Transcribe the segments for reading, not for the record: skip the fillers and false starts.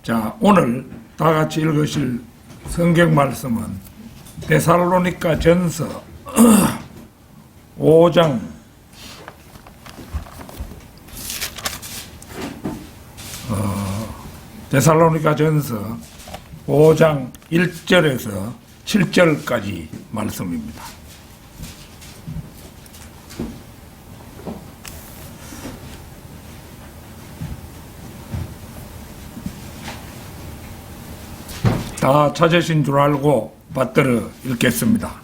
자, 오늘 다 같이 읽으실 성경 말씀은 데살로니가 전서 5장 1절에서 7절까지 말씀입니다. 다 찾으신 줄 알고 받들어 읽겠습니다.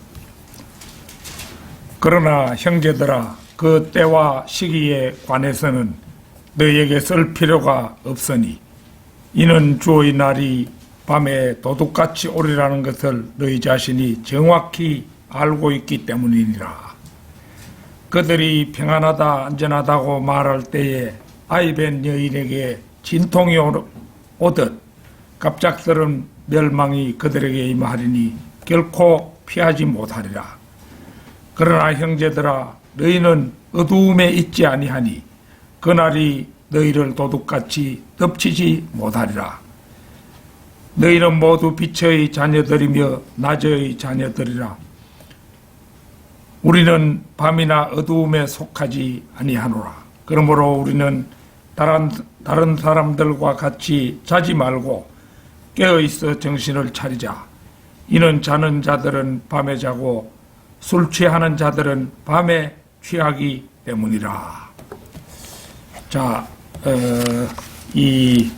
그러나 형제들아, 그 때와 시기에 관해서는 너희에게 쓸 필요가 없으니 이는 주의 날이 밤에 도둑같이 오리라는 것을 너희 자신이 정확히 알고 있기 때문이니라. 그들이 평안하다 안전하다고 말할 때에 아이벤 여인에게 진통이 오듯 갑작스런 멸망이 그들에게 임하리니 결코 피하지 못하리라. 그러나 형제들아, 너희는 어두움에 있지 아니하니 그날이 너희를 도둑같이 덮치지 못하리라. 너희는 모두 빛의 자녀들이며 낮의 자녀들이라. 우리는 밤이나 어두움에 속하지 아니하노라. 그러므로 우리는 다른 사람들과 같이 자지 말고 깨어있어 정신을 차리자. 이는 자는 자들은 밤에 자고 술 취하는 자들은 밤에 취하기 때문이라. 자, 이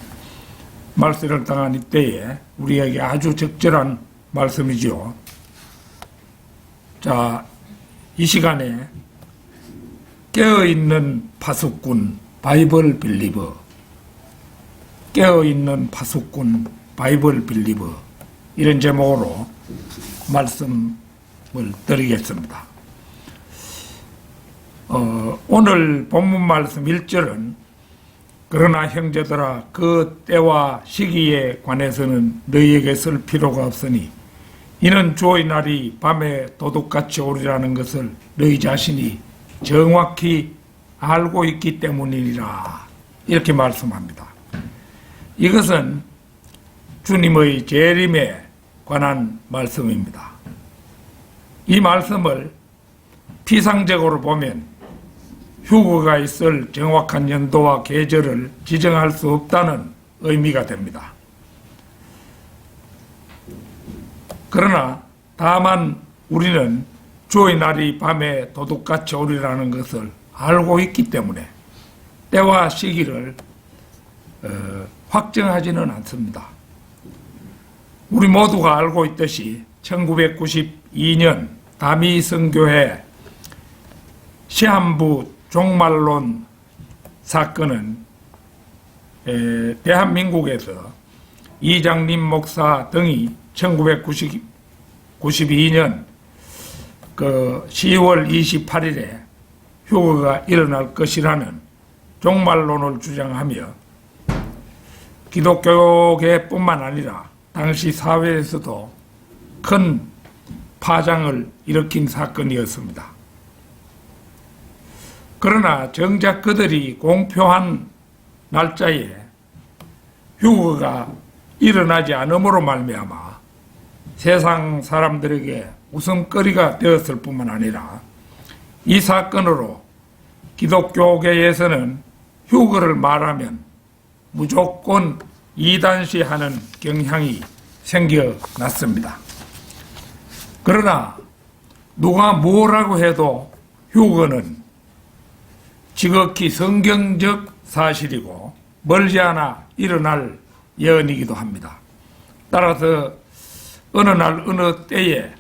말씀을 당한 이때에 우리에게 아주 적절한 말씀이죠. 자, 이 시간에 깨어있는 파수꾼 바이블 빌리버, 깨어있는 파수꾼 바이블 빌리버, 이런 제목으로 말씀을 드리겠습니다. 오늘 본문 말씀 1절은 그러나 형제들아, 그 때와 시기에 관해서는 너희에게 쓸 필요가 없으니 이는 주의 날이 밤에 도둑같이 오리라는 것을 너희 자신이 정확히 알고 있기 때문이니라. 이렇게 말씀합니다. 이것은 주님의 재림에 관한 말씀입니다. 이 말씀을 피상적으로 보면 휴거가 있을 정확한 연도와 계절을 지정할 수 없다는 의미가 됩니다. 그러나 다만 우리는 주의 날이 밤에 도둑같이 오리라는 것을 알고 있기 때문에 때와 시기를 확정하지는 않습니다. 우리 모두가 알고 있듯이 1992년 다미성교회 시한부 종말론 사건은 대한민국에서 이장림 목사 등이 1992년 그 10월 28일에 휴거가 일어날 것이라는 종말론을 주장하며 기독교계뿐만 아니라 당시 사회에서도 큰 파장을 일으킨 사건이었습니다. 그러나 정작 그들이 공표한 날짜에 휴거가 일어나지 않음으로 말미암아 세상 사람들에게 웃음거리가 되었을 뿐만 아니라 이 사건으로 기독교계에서는 휴거를 말하면 무조건 이단시하는 경향이 생겨났습니다. 그러나 누가 뭐라고 해도 휴거는 지극히 성경적 사실이고 멀지 않아 일어날 예언이기도 합니다. 따라서 어느 날 어느 때에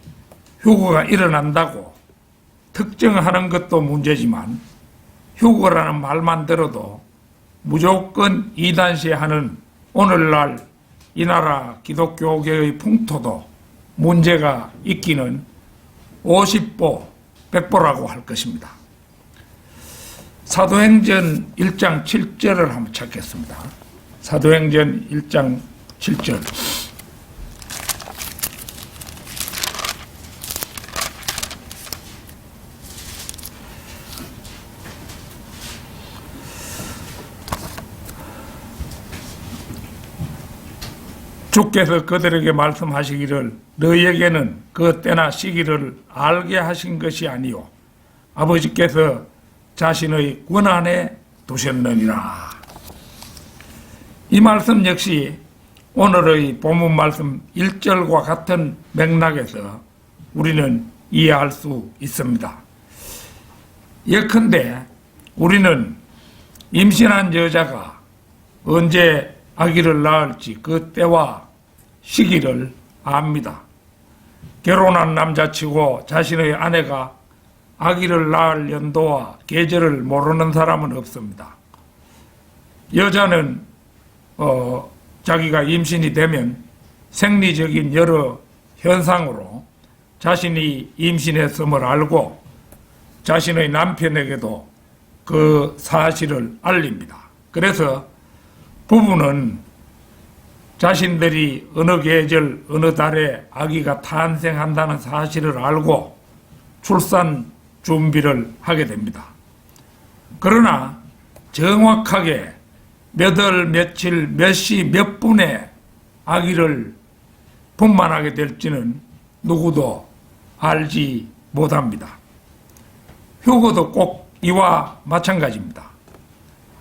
휴거가 일어난다고 특정하는 것도 문제지만 휴거라는 말만 들어도 무조건 이단시하는 오늘날 이 나라 기독교계의 풍토도 문제가 있기는 50보 100보라고 할 것입니다. 사도행전 1장 7절을 한번 찾겠습니다. 사도행전 1장 7절. 주께서 그들에게 말씀하시기를 너희에게는 그 때나 시기를 알게 하신 것이 아니요 아버지께서 자신의 권한에 두셨느니라. 이 말씀 역시 오늘의 본문 말씀 1절과 같은 맥락에서 우리는 이해할 수 있습니다. 예컨대 우리는 임신한 여자가 언제 아기를 낳을지 그 때와 시기를 압니다. 결혼한 남자치고 자신의 아내가 아기를 낳을 연도와 계절을 모르는 사람은 없습니다. 여자는 자기가 임신이 되면 생리적인 여러 현상으로 자신이 임신했음을 알고 자신의 남편에게도 그 사실을 알립니다. 그래서 부부는 자신들이 어느 계절, 어느 달에 아기가 탄생한다는 사실을 알고 출산 준비를 하게 됩니다. 그러나 정확하게 몇 월, 며칠, 몇 시, 몇 분에 아기를 분만하게 될지는 누구도 알지 못합니다. 휴거도 꼭 이와 마찬가지입니다.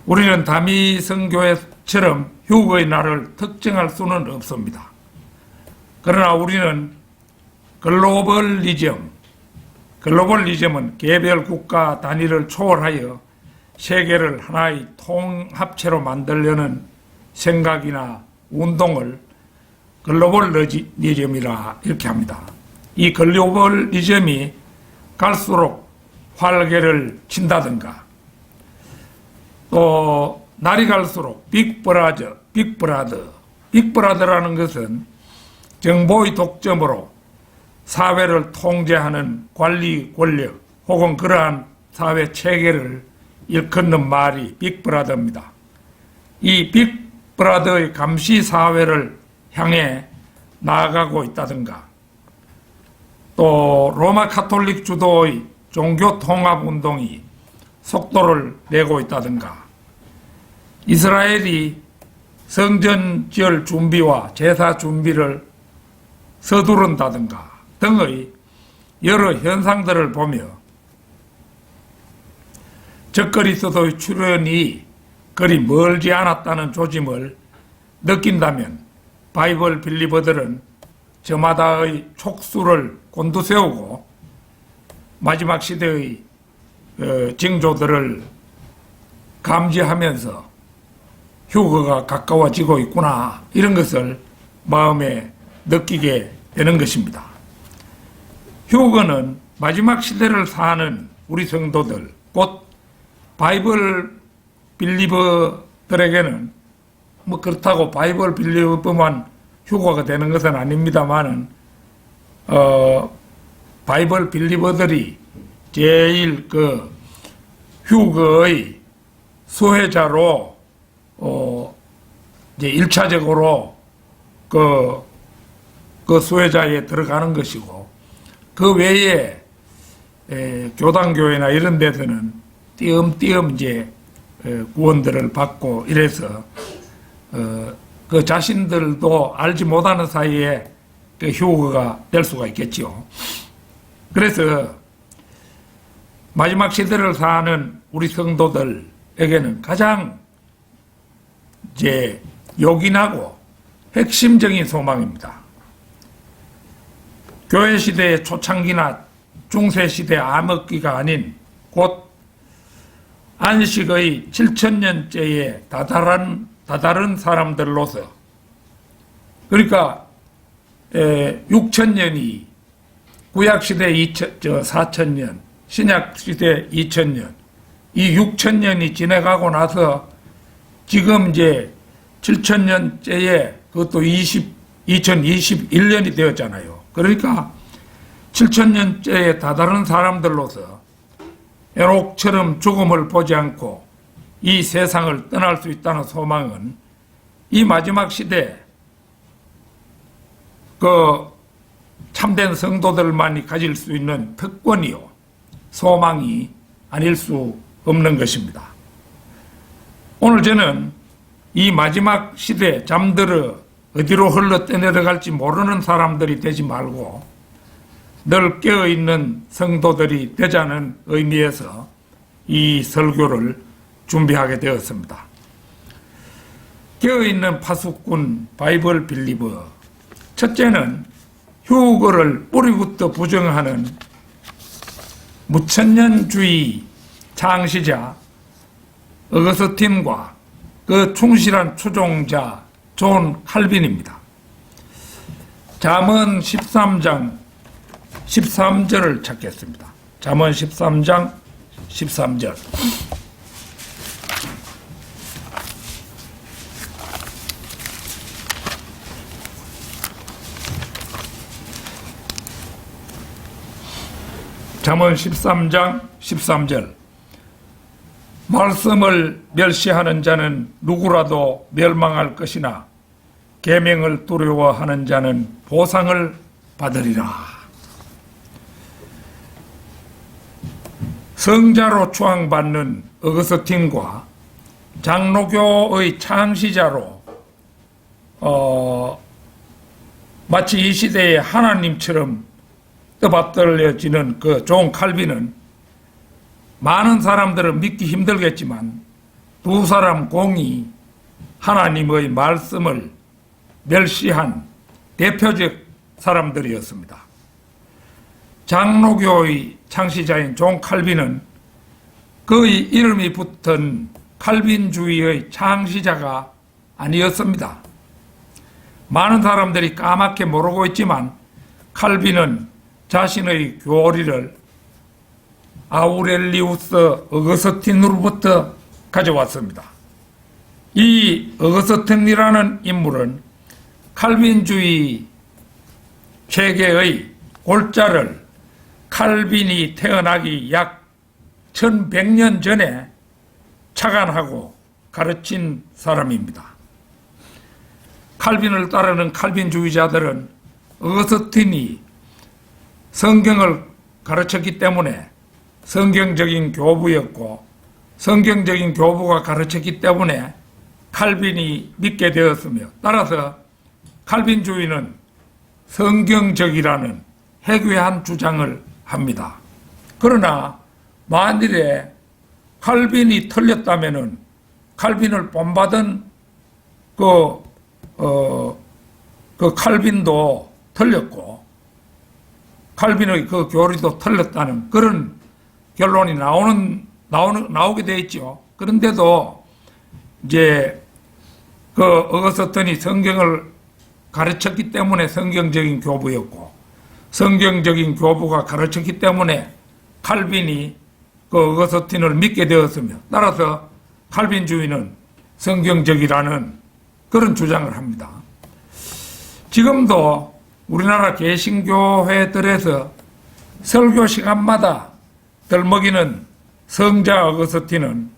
우리는 다미성교회처럼 휴거의 날을 특정할 수는 없습니다. 그러나 우리는 글로벌리즘은 개별 국가 단위를 초월하여 세계를 하나의 통합체로 만들려는 생각이나 운동을 글로벌리즘이라 이렇게 합니다. 이 글로벌리즘이 갈수록 활개를 친다든가 또 날이 갈수록 빅브라더라는 것은 정보의 독점으로 사회를 통제하는 관리 권력 혹은 그러한 사회 체계를 일컫는 말이 빅브라더입니다. 이 빅브라더의 감시 사회를 향해 나아가고 있다든가 또 로마 카톨릭 주도의 종교 통합 운동이 속도를 내고 있다든가 이스라엘이 성전 지을 준비와 제사 준비를 서두른다든가 등의 여러 현상들을 보며 적그리스도의 출현이 그리 멀지 않았다는 조짐을 느낀다면 바이블 빌리버들은 저마다의 촉수를 곤두세우고 마지막 시대의 징조들을 감지하면서 휴거가 가까워지고 있구나 이런 것을 마음에 느끼게 되는 것입니다. 휴거는 마지막 시대를 사는 우리 성도들 곧 바이블 빌리버들에게는 뭐 그렇다고 바이블 빌리버만 휴거가 되는 것은 아닙니다만은 바이블 빌리버들이 제일 그 휴거의 수혜자로 이제 1차적으로 그 수혜자에 들어가는 것이고 그 외에 교단교회나 이런 데서는 띄엄띄엄 이제 구원들을 받고 이래서 그 자신들도 알지 못하는 사이에 그 휴거가 될 수가 있겠지요. 그래서 마지막 시대를 사는 우리 성도들에게는 가장 이제 요긴하고 핵심적인 소망입니다. 교회 시대의 초창기나 중세 시대 암흑기가 아닌 곧 안식의 7,000년째에 다다른 사람들로서 그러니까 6,000년이 구약시대 4,000년 신약시대 2,000년 이 6,000년이 지나가고 나서 지금 이제 7,000년째에 그것도 2021년이 되었잖아요. 그러니까 7,000년째에 다다른 사람들로서 에녹처럼 죽음을 보지 않고 이 세상을 떠날 수 있다는 소망은 이 마지막 시대 그 참된 성도들만이 가질 수 있는 특권이요 소망이 아닐 수 없는 것입니다. 오늘 저는 이 마지막 시대 잠들어 어디로 흘러 떠내려갈지 모르는 사람들이 되지 말고 늘 깨어있는 성도들이 되자는 의미에서 이 설교를 준비하게 되었습니다. 깨어있는 파수꾼 바이블 빌리버. 첫째는 휴거를 뿌리부터 부정하는 무천년주의 창시자 어거스틴과 그 충실한 추종자 존 칼빈입니다. 잠언 13장 13절을 찾겠습니다. 잠언 13장 13절. 잠언 13장 13절. 말씀을 멸시하는 자는 누구라도 멸망할 것이나 계명을 두려워하는 자는 보상을 받으리라. 성자로 추앙받는 어거스틴과 장로교의 창시자로 마치 이 시대의 하나님처럼 떠받들려지는 그 존 칼빈은 많은 사람들을 믿기 힘들겠지만 두 사람 공이 하나님의 말씀을 멸시한 대표적 사람들이었습니다. 장로교의 창시자인 존 칼빈은 그의 이름이 붙은 칼빈주의의 창시자가 아니었습니다. 많은 사람들이 까맣게 모르고 있지만 칼빈은 자신의 교리를 아우렐리우스 어거스틴으로부터 가져왔습니다. 이 어거스틴이라는 인물은 칼빈주의 체계의 골자를 칼빈이 태어나기 약 1100년 전에 착안하고 가르친 사람입니다. 칼빈을 따르는 칼빈주의자들은 어거스틴이 성경을 가르쳤기 때문에 성경적인 교부였고 성경적인 교부가 가르쳤기 때문에 칼빈이 믿게 되었으며 따라서 칼빈주의는 성경적이라는 해괴한 주장을 합니다. 그러나 만일에 칼빈이 틀렸다면은 칼빈을 본받은 그 칼빈도 틀렸고 칼빈의 그 교리도 틀렸다는 그런 결론이 나오게 돼 있죠. 그런데도 이제 그 어거스틴이 성경을 가르쳤기 때문에 성경적인 교부였고 성경적인 교부가 가르쳤기 때문에 칼빈이 그 어거스틴을 믿게 되었으며 따라서 칼빈주의는 성경적이라는 그런 주장을 합니다. 지금도 우리나라 개신교회들에서 설교 시간마다 들먹이는 성자 어거스틴은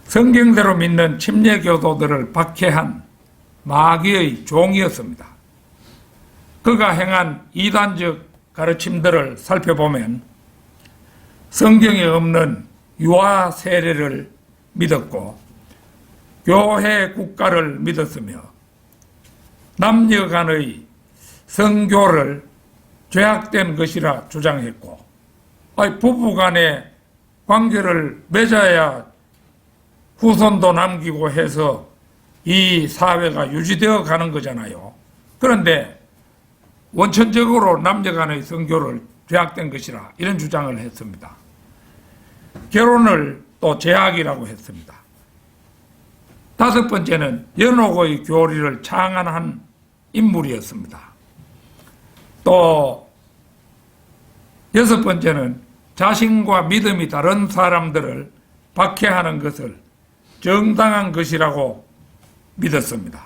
성경대로 믿는 침례교도들을 박해한 마귀의 종이었습니다. 그가 행한 이단적 가르침들을 살펴보면 성경에 없는 유아 세례를 믿었고 교회 국가를 믿었으며 남녀 간의 성교를 죄악된 것이라 주장했고 부부 간의 관계를 맺어야 후손도 남기고 해서 이 사회가 유지되어 가는 거잖아요. 그런데 원천적으로 남녀 간의 성교를 죄악된 것이라 이런 주장을 했습니다. 결혼을 또 죄악이라고 했습니다. 다섯 번째는 연옥의 교리를 창안한 인물이었습니다. 또 여섯 번째는 자신과 믿음이 다른 사람들을 박해하는 것을 정당한 것이라고 믿었습니다.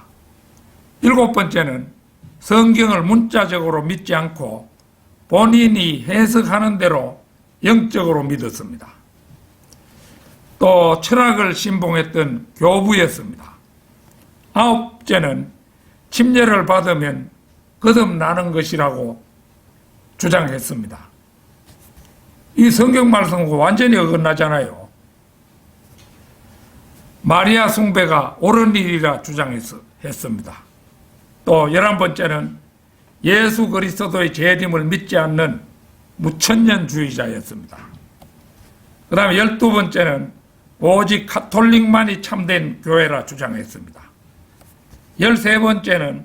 일곱 번째는 성경을 문자적으로 믿지 않고 본인이 해석하는 대로 영적으로 믿었습니다. 또 철학을 신봉했던 교부였습니다. 아홉째는 침례를 받으면 거듭나는 것이라고 주장했습니다. 이 성경 말씀과 완전히 어긋나잖아요. 마리아 숭배가 옳은 일이라 주장했습니다. 또 11번째는 예수 그리스도의 재림을 믿지 않는 무천년주의자였습니다. 그 다음에 12번째는 오직 가톨릭만이 참된 교회라 주장했습니다. 13번째는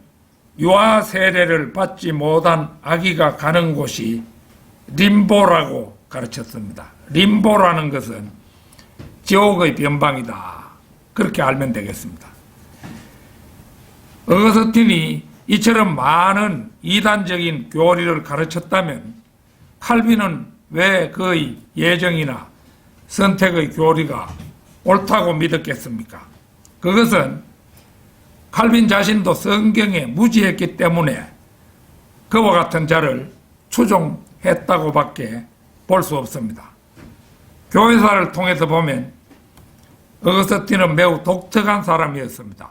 유아 세례를 받지 못한 아기가 가는 곳이 림보라고 가르쳤습니다. 림보라는 것은 지옥의 변방이다. 그렇게 알면 되겠습니다. 어거스틴이 이처럼 많은 이단적인 교리를 가르쳤다면 칼빈은 왜 그의 예정이나 선택의 교리가 옳다고 믿었겠습니까? 그것은 칼빈 자신도 성경에 무지했기 때문에 그와 같은 자를 추종했다고 밖에 볼 수 없습니다. 교회사를 통해서 보면 어거스틴은 매우 독특한 사람이었습니다.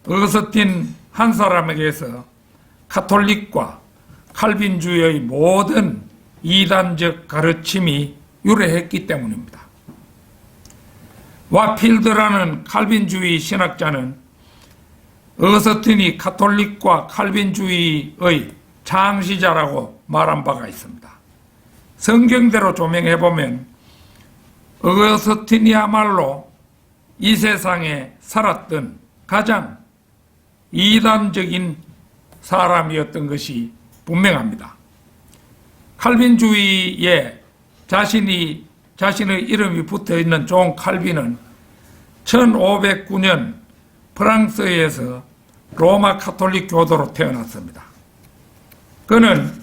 어거스틴 한 사람에게서 가톨릭과 칼빈주의의 모든 이단적 가르침이 유래했기 때문입니다. 와필드라는 칼빈주의 신학자는 어거스틴이 가톨릭과 칼빈주의의 창시자라고 말한 바가 있습니다. 성경대로 조명해보면 어거스틴이야말로 이 세상에 살았던 가장 이단적인 사람이었던 것이 분명합니다. 칼빈주의에 자신의 이름이 붙어있는 존 칼빈은 1509년 프랑스에서 로마 가톨릭 교도로 태어났습니다. 그는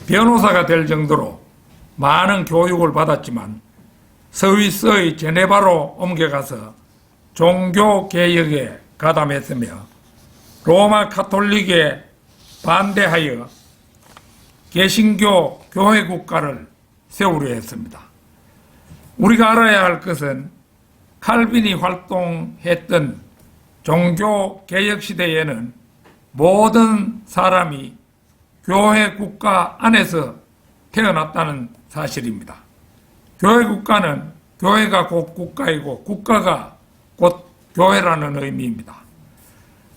변호사가 될 정도로 많은 교육을 받았지만 스위스의 제네바로 옮겨가서 종교개혁에 가담했으며 로마 가톨릭에 반대하여 개신교 교회국가를 세우려 했습니다. 우리가 알아야 할 것은 칼빈이 활동했던 종교개혁 시대에는 모든 사람이 교회국가 안에서 태어났다는 사실입니다. 교회국가는 교회가 곧 국가이고 국가가 곧 교회라는 의미입니다.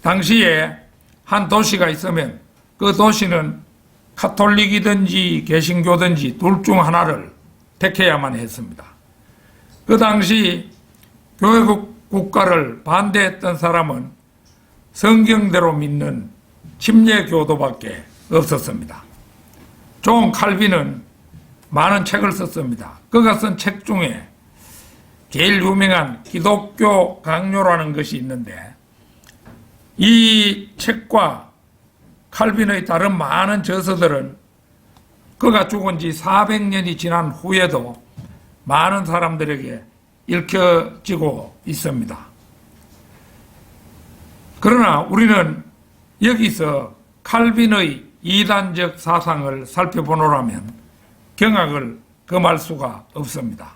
당시에 한 도시가 있으면 그 도시는 가톨릭이든지 개신교든지 둘 중 하나를 택해야만 했습니다. 그 당시 교회국 국가를 반대했던 사람은 성경대로 믿는 침례교도밖에 없었습니다. 존 칼빈은 많은 책을 썼습니다. 그가 쓴 책 중에 제일 유명한 기독교 강요라는 것이 있는데 이 책과 칼빈의 다른 많은 저서들은 그가 죽은 지 400년이 지난 후에도 많은 사람들에게 읽혀지고 있습니다. 그러나 우리는 여기서 칼빈의 이단적 사상을 살펴보노라면 경악을 금할 수가 없습니다.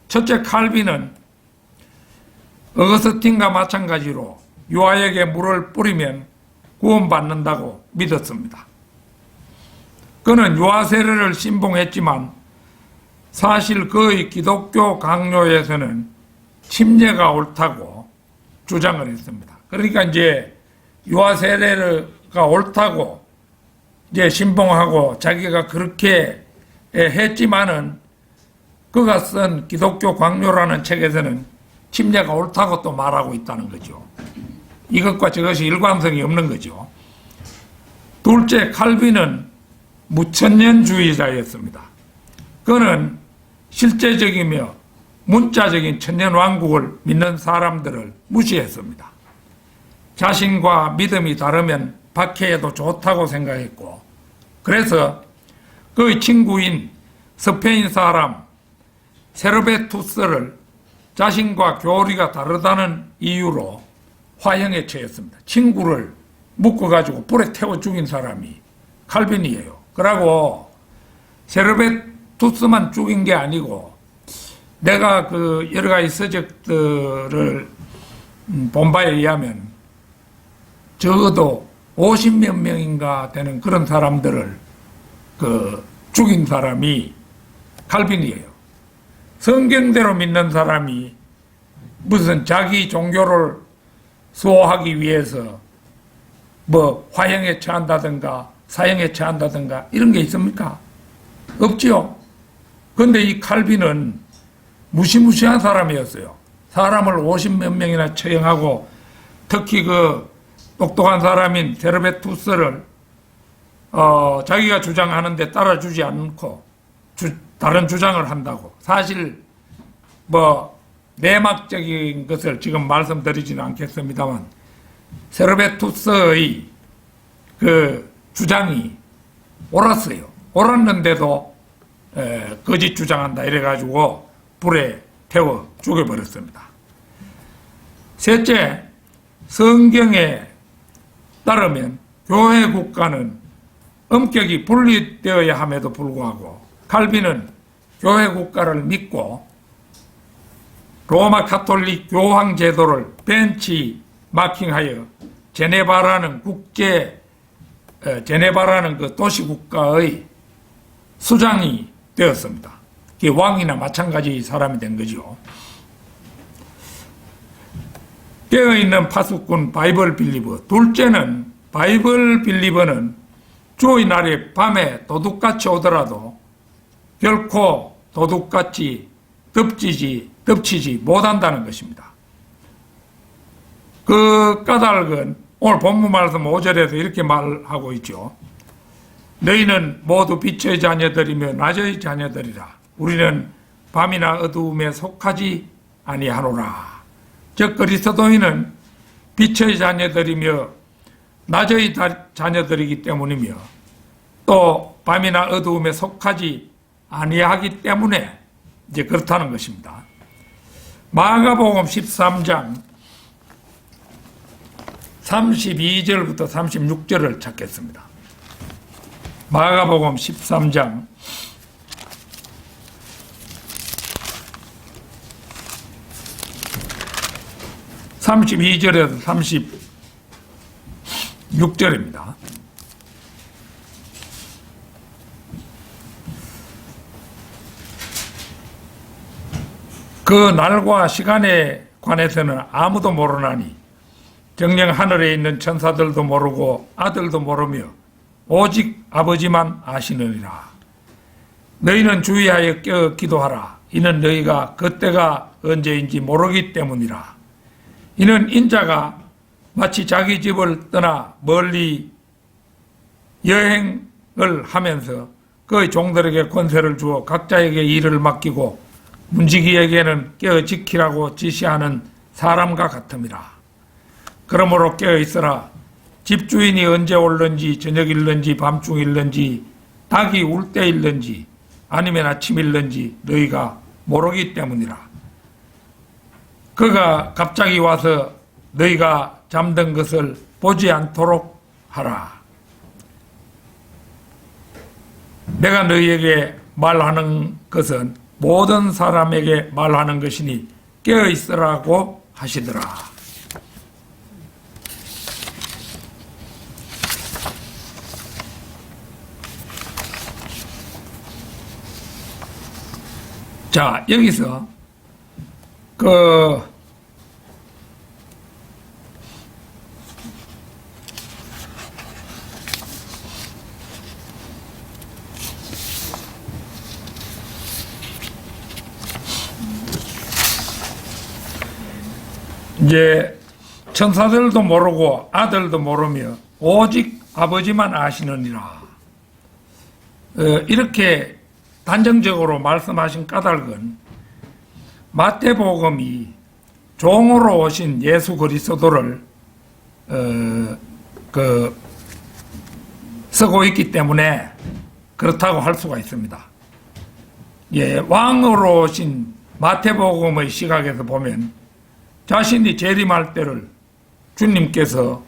첫째, 칼빈은 어거스틴과 마찬가지로 유아에게 물을 뿌리면 구원받는다고 믿었습니다. 그는 유아 세례를 신봉했지만 사실 그의 기독교 강요에서는 침례가 옳다고 주장을 했습니다. 그러니까 이제 유아 세례가 옳다고 이제 신봉하고 자기가 그렇게 했지만은 그가 쓴 기독교 강요라는 책에서는 침례가 옳다고 또 말하고 있다는 거죠. 이것과 저것이 일관성이 없는 거죠. 둘째, 칼빈은 무천년주의자였습니다. 그는 실제적이며 문자적인 천년왕국을 믿는 사람들을 무시했습니다. 자신과 믿음이 다르면 박해해도 좋다고 생각했고, 그래서 그의 친구인 스페인 사람 세르베투스를 자신과 교리가 다르다는 이유로 화형에 처했습니다. 친구를 묶어가지고 불에 태워 죽인 사람이 칼빈이에요. 그러고 세르베투스만 죽인 게 아니고 내가 그 여러 가지 서적들을 본 바에 의하면 적어도 50몇 명인가 되는 그런 사람들을 죽인 사람이 칼빈이에요. 성경대로 믿는 사람이 무슨 자기 종교를 수호하기 위해서 뭐 화형에 처한다든가 사형에 처한다든가 이런 게 있습니까? 없지요. 그런데 이 칼빈은 무시무시한 사람이었어요. 사람을 50몇 명이나 처형하고 특히 그 똑똑한 사람인 세르베투스를 자기가 주장하는데 따라주지 않고 다른 주장을 한다고. 사실 뭐 내막적인 것을 지금 말씀드리지는 않겠습니다만 세르베투스의 그 주장이 옳았어요. 옳았는데도 거짓 주장한다 이래가지고 불에 태워 죽여버렸습니다. 셋째, 성경에 따르면 교회 국가는 엄격히 분리되어야 함에도 불구하고 칼빈은 교회 국가를 믿고 로마 카톨릭 교황 제도를 벤치 마킹하여 제네바라는 제네바라는 그 도시 국가의 수장이 되었습니다. 그 왕이나 마찬가지 사람이 된 거죠. 깨어있는 파수꾼 바이블 빌리버. 둘째는 바이블 빌리버는 주의 날에 밤에 도둑같이 오더라도 결코 도둑같이 덮치지 못한다는 것입니다. 그 까닭은 오늘 본문 말씀 5절에서 이렇게 말하고 있죠. 너희는 모두 빛의 자녀들이며 낮의 자녀들이라. 우리는 밤이나 어두움에 속하지 아니하노라. 즉 그리스도인은 빛의 자녀들이며 낮의 자녀들이기 때문이며 또 밤이나 어두움에 속하지 아니하기 때문에 이제 그렇다는 것입니다. 마가복음 13장 32절부터 36절을 찾겠습니다. 마가복음 13장 32절에서 36절입니다. 그 날과 시간에 관해서는 아무도 모르나니 정녕 하늘에 있는 천사들도 모르고 아들도 모르며 오직 아버지만 아시느니라. 너희는 주의하여 깨어 기도하라. 이는 너희가 그때가 언제인지 모르기 때문이라. 이는 인자가 마치 자기 집을 떠나 멀리 여행을 하면서 그의 종들에게 권세를 주어 각자에게 일을 맡기고 문지기에게는 깨어 지키라고 지시하는 사람과 같음이라. 그러므로 깨어 있으라. 집주인이 언제 올는지 저녁일는지 밤중일는지 닭이 울 때일는지 아니면 아침일는지 너희가 모르기 때문이라. 그가 갑자기 와서 너희가 잠든 것을 보지 않도록 하라. 내가 너희에게 말하는 것은 모든 사람에게 말하는 것이니 깨어 있으라고 하시더라. 자, 여기서 이제 천사들도 모르고 아들도 모르며 오직 아버지만 아시느니라. 이렇게 단정적으로 말씀하신 까닭은 마태복음이 종으로 오신 예수 그리스도를 쓰고 있기 때문에 그렇다고 할 수가 있습니다. 예, 왕으로 오신 마태복음의 시각에서 보면 자신이 재림할 때를 주님께서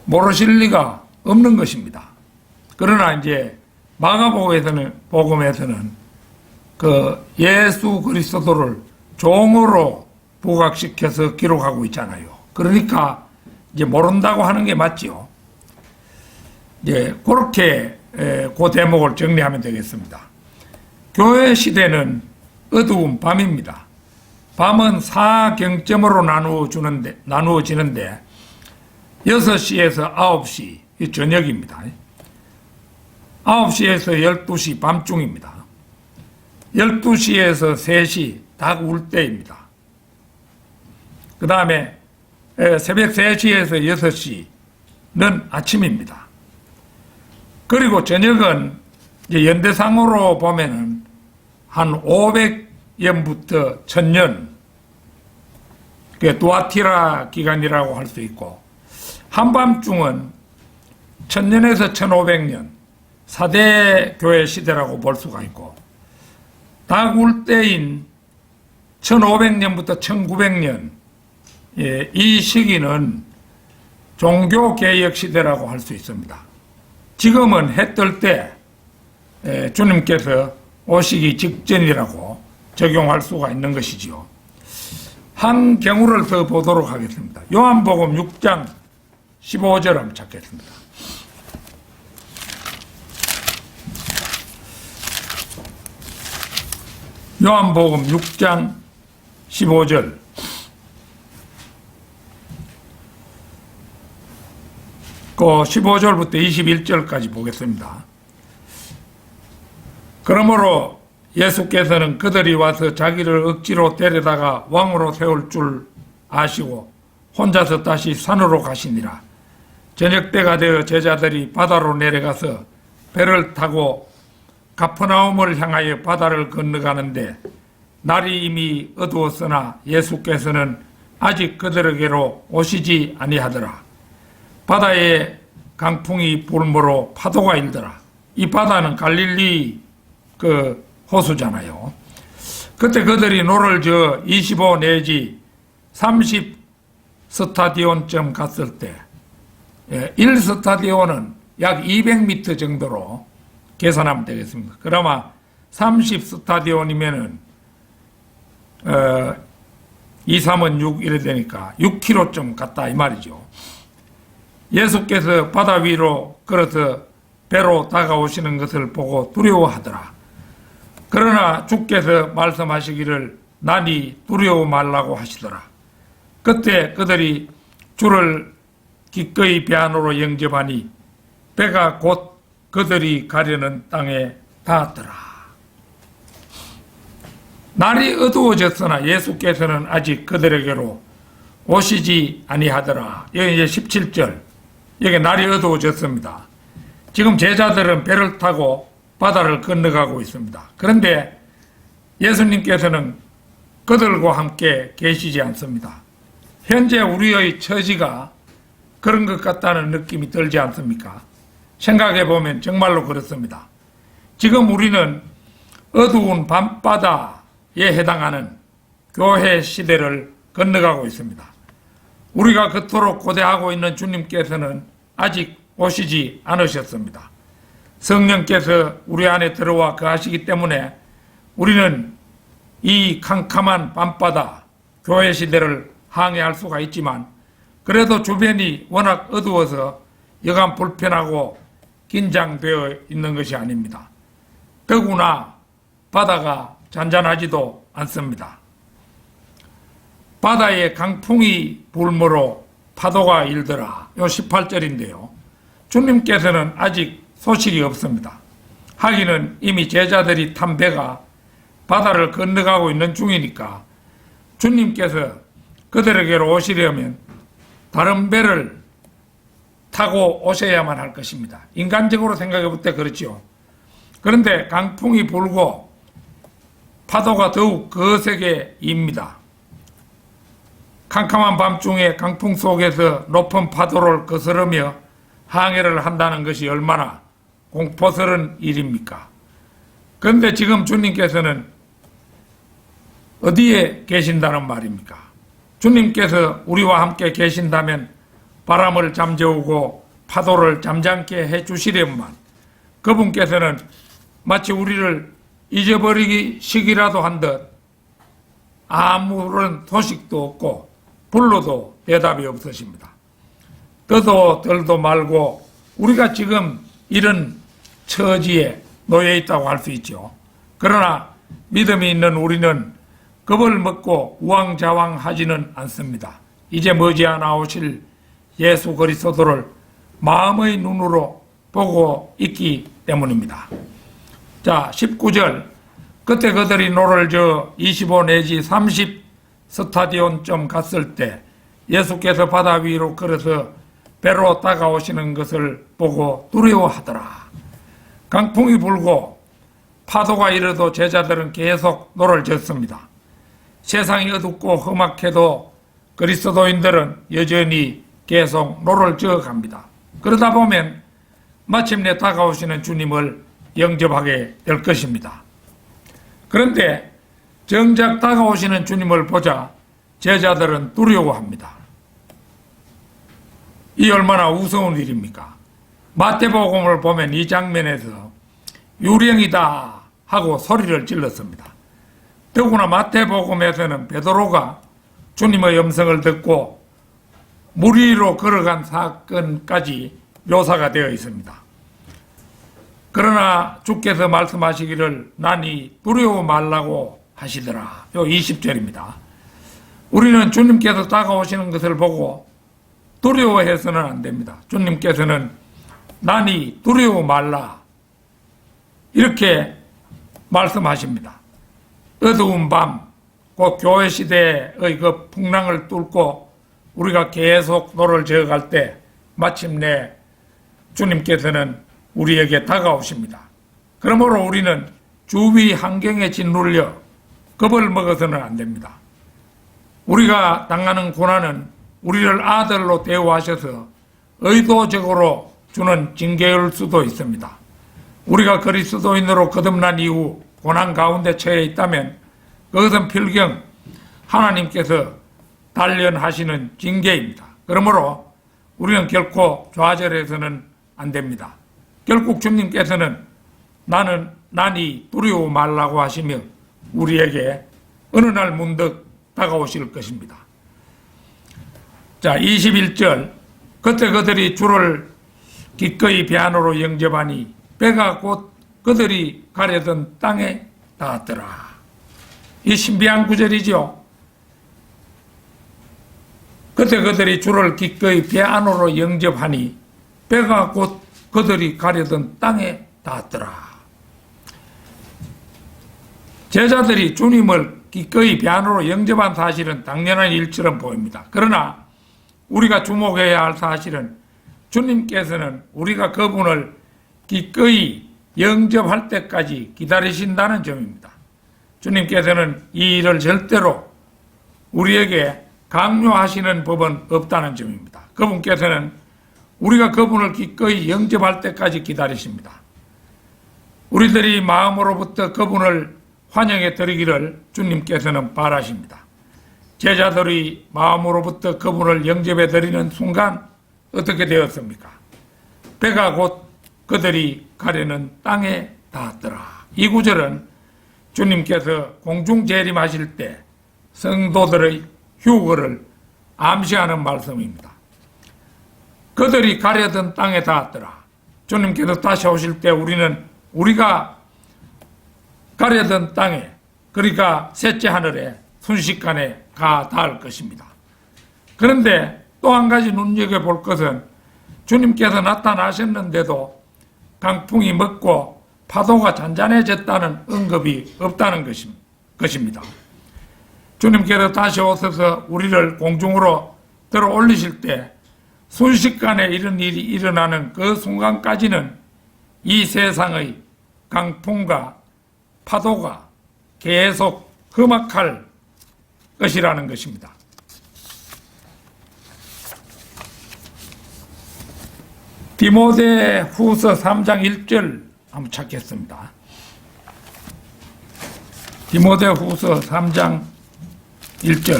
모르실 리가 없는 것입니다. 그러나 이제 마가복음에서는 그 예수 그리스도를 종으로 부각시켜서 기록하고 있잖아요. 그러니까 이제 모른다고 하는 게 맞지요. 이제 그렇게 그 대목을 정리하면 되겠습니다. 교회 시대는 어두운 밤입니다. 밤은 4경점으로 나누어지는데 6시에서 9시 저녁입니다. 9시에서 12시 밤중입니다. 12시에서 3시 닭 울 때입니다. 그 다음에 새벽 3시에서 6시는 아침입니다. 그리고 저녁은 이제 연대상으로 보면은 한 500년부터 1000년, 그 두아티라 기간이라고 할 수 있고, 한밤중은 1000년에서 1500년 4대 교회 시대라고 볼 수가 있고, 닭 울 때인 1500년부터 1900년 이 시기는 종교개혁 시대라고 할 수 있습니다. 지금은 해 뜰 때 주님께서 오시기 직전이라고 적용할 수가 있는 것이지요. 한 경우를 더 보도록 하겠습니다. 요한복음 6장 15절 한번 찾겠습니다. 요한복음 6장 15절. 그 15절부터 21절까지 보겠습니다. 그러므로 예수께서는 그들이 와서 자기를 억지로 데려다가 왕으로 세울 줄 아시고 혼자서 다시 산으로 가시니라. 저녁 때가 되어 제자들이 바다로 내려가서 배를 타고 가퍼나움을 향하여 바다를 건너가는데 날이 이미 어두웠으나 예수께서는 아직 그들에게로 오시지 아니하더라. 바다에 강풍이 불므로 파도가 일더라. 이 바다는 갈릴리 그 호수잖아요. 그때 그들이 노를 저어 25 내지 30 스타디온쯤 갔을 때 1스타디온은 약 200m 정도로 계산하면 되겠습니다. 그러면 30 스타디온이면은 2, 3은 6 이래 되니까 6km쯤 갔다 이 말이죠. 예수께서 바다 위로 걸어서 배로 다가오시는 것을 보고 두려워하더라. 그러나 주께서 말씀하시기를 나니 두려워 말라고 하시더라. 그때 그들이 주를 기꺼이 배 안으로 영접하니 배가 곧 그들이 가려는 땅에 닿았더라. 날이 어두워졌으나 예수께서는 아직 그들에게로 오시지 아니하더라. 여기 이제 17절. 여기 날이 어두워졌습니다. 지금 제자들은 배를 타고 바다를 건너가고 있습니다. 그런데 예수님께서는 그들과 함께 계시지 않습니다. 현재 우리의 처지가 그런 것 같다는 느낌이 들지 않습니까? 생각해 보면 정말로 그렇습니다. 지금 우리는 어두운 밤바다에 해당하는 교회 시대를 건너가고 있습니다. 우리가 그토록 고대하고 있는 주님께서는 아직 오시지 않으셨습니다. 성령께서 우리 안에 들어와 거하시기 때문에 우리는 이 캄캄한 밤바다 교회 시대를 항해할 수가 있지만 그래도 주변이 워낙 어두워서 여간 불편하고 긴장되어 있는 것이 아닙니다. 더구나 바다가 잔잔하지도 않습니다. 바다에 강풍이 불므로 파도가 일더라. 요 18절인데요. 주님께서는 아직 소식이 없습니다. 하기는 이미 제자들이 탄 배가 바다를 건너가고 있는 중이니까 주님께서 그들에게로 오시려면 다른 배를 타고 오셔야만 할 것입니다. 인간적으로 생각해 볼 때 그렇죠. 그런데 강풍이 불고 파도가 더욱 거세게 입니다. 캄캄한 밤중에 강풍 속에서 높은 파도를 거스르며 항해를 한다는 것이 얼마나 공포스러운 일입니까? 그런데 지금 주님께서는 어디에 계신다는 말입니까? 주님께서 우리와 함께 계신다면 바람을 잠재우고 파도를 잠잠게 해주시려만 그분께서는 마치 우리를 잊어버리시기라도 한 듯 아무런 소식도 없고 불러도 대답이 없으십니다. 떠도 덜도 말고 우리가 지금 이런 처지에 놓여 있다고 할 수 있죠. 그러나 믿음이 있는 우리는 겁을 먹고 우왕좌왕하지는 않습니다. 이제 머지않아 오실 예수 그리스도를 마음의 눈으로 보고 있기 때문입니다. 자, 19절. 그때 그들이 노를 저 25 내지 30 스타디온쯤 갔을 때 예수께서 바다 위로 걸어서 배로 다가오시는 것을 보고 두려워하더라. 강풍이 불고 파도가 일어도 제자들은 계속 노를 젓습니다. 세상이 어둡고 험악해도 그리스도인들은 여전히 계속 노를 저어갑니다. 그러다 보면 마침내 다가오시는 주님을 영접하게 될 것입니다. 그런데 정작 다가오시는 주님을 보자 제자들은 두려워합니다. 이 얼마나 우스운 일입니까? 마태복음을 보면 이 장면에서 유령이다 하고 소리를 질렀습니다. 더구나 마태복음에서는 베드로가 주님의 음성을 듣고 물 위로 걸어간 사건까지 묘사가 되어 있습니다. 그러나 주께서 말씀하시기를 나니 두려워 말라고 하시더라. 요 20절입니다. 우리는 주님께서 다가오시는 것을 보고 두려워해서는 안 됩니다. 주님께서는 나니 두려워 말라 이렇게 말씀하십니다. 어두운 밤, 그 교회 시대의 그 풍랑을 뚫고 우리가 계속 노를 저어갈 때 마침내 주님께서는 우리에게 다가오십니다. 그러므로 우리는 주위 환경에 짓눌려 겁을 먹어서는 안 됩니다. 우리가 당하는 고난은 우리를 아들로 대우하셔서 의도적으로 주는 징계일 수도 있습니다. 우리가 그리스도인으로 거듭난 이후 고난 가운데 처해 있다면 그것은 필경 하나님께서 단련하시는 징계입니다. 그러므로 우리는 결코 좌절해서는 안 됩니다. 결국 주님께서는 나니 두려워 말라고 하시며 우리에게 어느 날 문득 다가오실 것입니다. 자, 21절. 그때 그들이 주를 기꺼이 배 안으로 영접하니 배가 곧 그들이 가려던 땅에 닿았더라. 이 신비한 구절이죠. 그때 그들이 주를 기꺼이 배 안으로 영접하니 배가 곧 그들이 가려던 땅에 닿았더라. 제자들이 주님을 기꺼이 배 안으로 영접한 사실은 당연한 일처럼 보입니다. 그러나 우리가 주목해야 할 사실은 주님께서는 우리가 그분을 기꺼이 영접할 때까지 기다리신다는 점입니다. 주님께서는 이 일을 절대로 우리에게 강요하시는 법은 없다는 점입니다. 그분께서는 우리가 그분을 기꺼이 영접할 때까지 기다리십니다. 우리들이 마음으로부터 그분을 환영해 드리기를 주님께서는 바라십니다. 제자들이 마음으로부터 그분을 영접해 드리는 순간 어떻게 되었습니까? 배가 곧 그들이 가려는 땅에 닿았더라. 이 구절은 주님께서 공중 재림하실 때 성도들의 휴거를 암시하는 말씀입니다. 그들이 가려던 땅에 닿았더라. 주님께서 다시 오실 때 우리가 가려던 땅에, 그러니까 셋째 하늘에 순식간에 가 닿을 것입니다. 그런데 또 한 가지 눈여겨볼 것은 주님께서 나타나셨는데도 강풍이 멎고 파도가 잔잔해졌다는 언급이 없다는 것입니다. 주님께서 다시 오셔서 우리를 공중으로 들어 올리실 때 순식간에 이런 일이 일어나는 그 순간까지는 이 세상의 강풍과 파도가 계속 험악할 것이라는 것입니다. 디모데 후서 3장 1절 한번 찾겠습니다. 디모데 후서 3장 1절.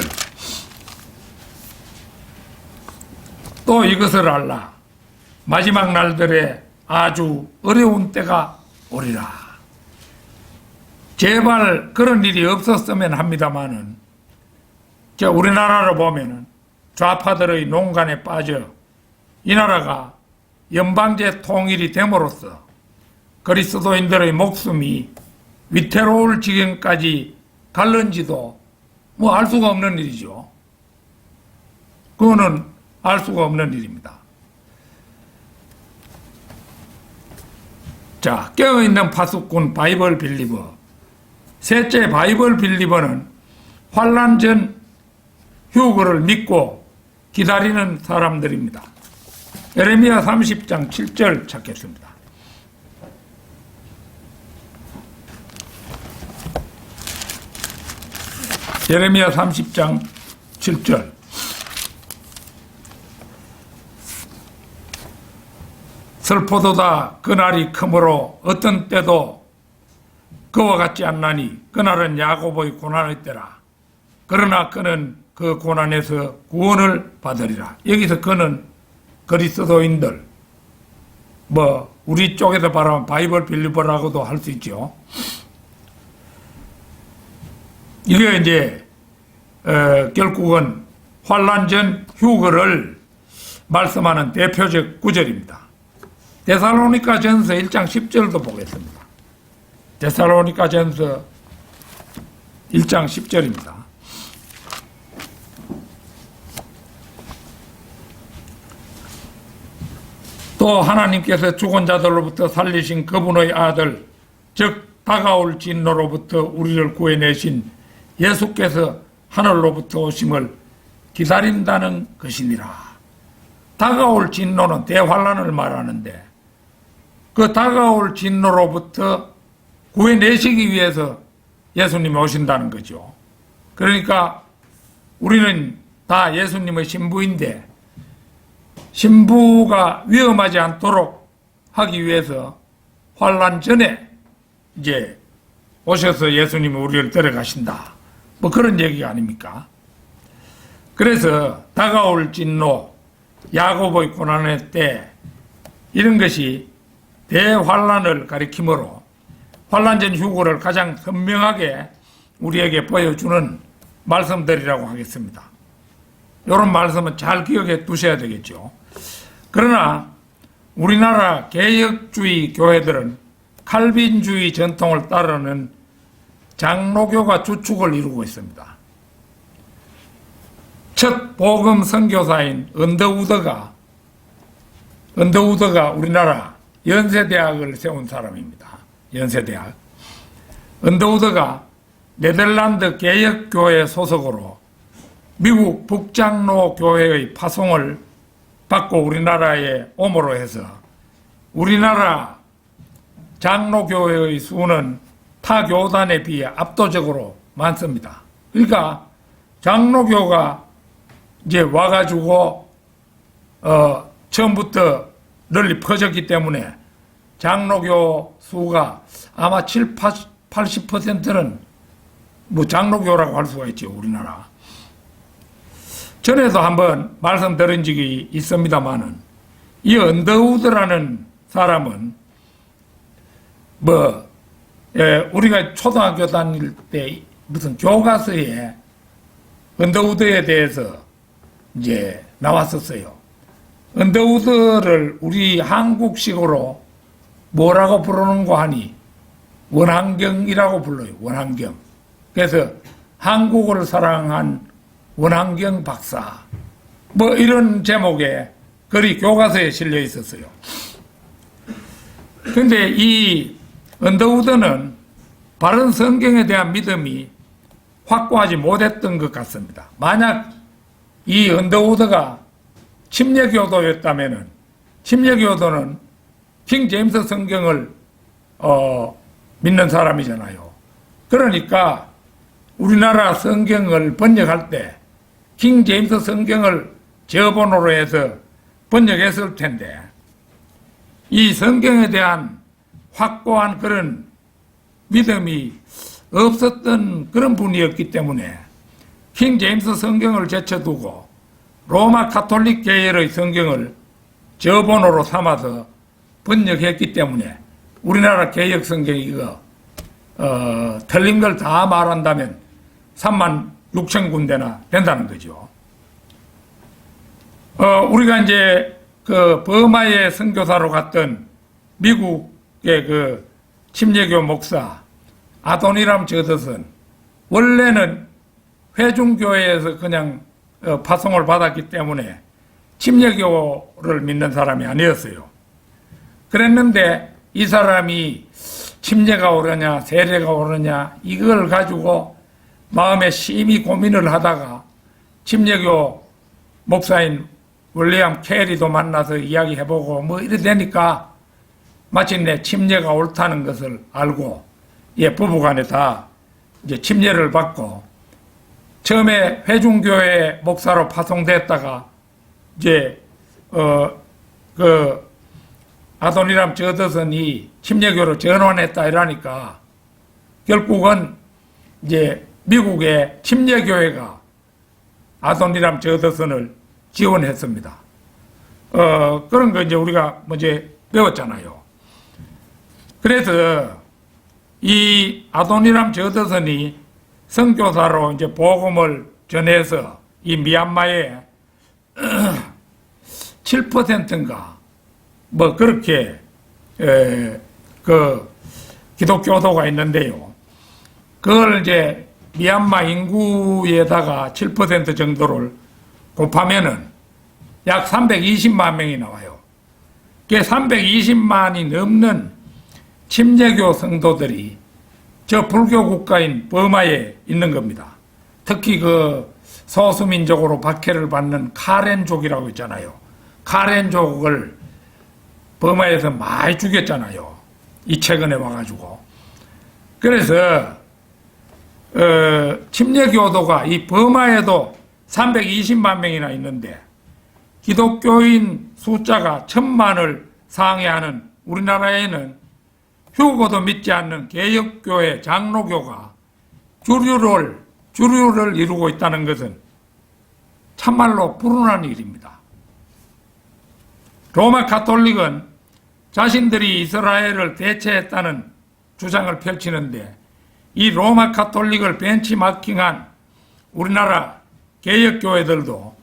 또 이것을 알라. 마지막 날들에 아주 어려운 때가 오리라. 제발 그런 일이 없었으면 합니다마는, 우리나라로 보면은 좌파들의 농간에 빠져 이 나라가 연방제 통일이 됨으로써 그리스도인들의 목숨이 위태로울 지경까지 갈는지도 알 수가 없는 일이죠. 그거는 알 수가 없는 일입니다. 자, 깨어있는 파수꾼 바이블 빌리버. 셋째 바이블 빌리버는 환란 전 휴거를 믿고 기다리는 사람들입니다. 예레미야 30장 7절 찾겠습니다. 예레미야 30장 7절. 슬퍼도다 그날이 크므로 어떤 때도 그와 같지 않나니 그날은 야곱의 고난의 때라. 그러나 그는 그 고난에서 구원을 받으리라. 여기서 그는 그리스도인들, 우리 쪽에서 말하면 바이블 빌리버라고도 할 수 있죠. 이게 이제 결국은 환란 전 휴거를 말씀하는 대표적 구절입니다. 데살로니가 전서 1장 10절도 보겠습니다. 데살로니가 전서 1장 10절입니다. 또 하나님께서 죽은 자들로부터 살리신 그분의 아들, 즉 다가올 진노로부터 우리를 구해내신 예수께서 하늘로부터 오심을 기다린다는 것이니라. 다가올 진노는 대환란을 말하는데 그 다가올 진노로부터 구해내시기 위해서 예수님이 오신다는 거죠. 그러니까 우리는 다 예수님의 신부인데 신부가 위험하지 않도록 하기 위해서 환란 전에 이제 오셔서 예수님이 우리를 데려가신다. 그런 얘기가 아닙니까? 그래서 다가올 진노, 야곱의 고난의 때 이런 것이 대환란을 가리키므로 환란 전 휴거를 가장 선명하게 우리에게 보여주는 말씀들이라고 하겠습니다. 이런 말씀은 잘 기억해 두셔야 되겠죠. 그러나 우리나라 개혁주의 교회들은 칼빈주의 전통을 따르는 장로교가 주축을 이루고 있습니다. 첫 복음 선교사인 언더우드가 우리나라 연세대학을 세운 사람입니다. 연세대학. 언더우드가 네덜란드 개혁교회 소속으로 미국 북장로 교회의 파송을 받고 우리나라에 오므로 해서 우리나라 장로교회의 수는 타 교단에 비해 압도적으로 많습니다. 그러니까 장로교가 이제 와가지고 처음부터 널리 퍼졌기 때문에 장로교 수가 아마 7, 80%는 장로교라고 할 수가 있죠. 우리나라. 전에도 한번 말씀드린 적이 있습니다만은 이 언더우드라는 사람은 우리가 초등학교 다닐 때 무슨 교과서에 언더우드에 대해서 이제 나왔었어요. 언더우드를 우리 한국식으로 뭐라고 부르는고 하니 원한경이라고 불러요. 원한경. 그래서 한국을 사랑한 원한경 박사 이런 제목의 글이 교과서에 실려 있었어요. 근데 이 언더우드는 바른 성경에 대한 믿음이 확고하지 못했던 것 같습니다. 만약 이 언더우드가 침례교도였다면은 침례교도는 킹 제임스 성경을 믿는 사람이잖아요. 그러니까 우리나라 성경을 번역할 때 킹 제임스 성경을 제어번호로 해서 번역했을 텐데 이 성경에 대한 확고한 그런 믿음이 없었던 그런 분이었기 때문에 킹 제임스 성경을 제쳐두고 로마 가톨릭 계열의 성경을 제어번호로 삼아서 번역했기 때문에 우리나라 개혁 성경이 이거 틀린 걸 다 말한다면 3만 6천 군데나 된다는 거죠. 우리가 이제 그 버마의 선교사로 갔던 미국의 그 침례교 목사 아도니람 저더슨 원래는 회중교회에서 그냥 파송을 받았기 때문에 침례교를 믿는 사람이 아니었어요. 그랬는데 이 사람이 침례가 옳으냐 세례가 옳으냐 이걸 가지고 마음에 심히 고민을 하다가 침례교 목사인 윌리엄 캐리도 만나서 이야기해보고 뭐 이래 되니까 마침내 침례가 옳다는 것을 알고 부부간에 다 이제 침례를 받고 처음에 회중교회 목사로 파송됐다가 이제 아도니람 저더슨이 침례교로 전환했다 이러니까 결국은 이제 미국의 침례교회가 아도니람 저더슨을 지원했습니다. 그런 거 이제 우리가 먼저 배웠잖아요. 그래서 이 아도니람 저더슨이 선교사로 이제 복음을 전해서 이 미얀마에 7%인가 뭐 그렇게 그 기독교도가 있는데요. 그걸 이제 미얀마 인구에다가 7% 정도를 곱하면은 약 320만 명이 나와요. 그 320만이 넘는 침례교 성도들이 저 불교 국가인 버마에 있는 겁니다. 특히 그 소수민족으로 박해를 받는 카렌족이라고 있잖아요. 카렌족을 버마에서 많이 죽였잖아요. 이 최근에 와가지고. 그래서 침례교도가 이 버마에도 320만 명이나 있는데 기독교인 숫자가 1000만을 상회하는 우리나라에는 휴거도 믿지 않는 개혁교회 장로교가 주류를 이루고 있다는 것은 참말로 불운한 일입니다. 로마 가톨릭은 자신들이 이스라엘을 대체했다는 주장을 펼치는데 이 로마 가톨릭을 벤치마킹한 우리나라 개혁교회들도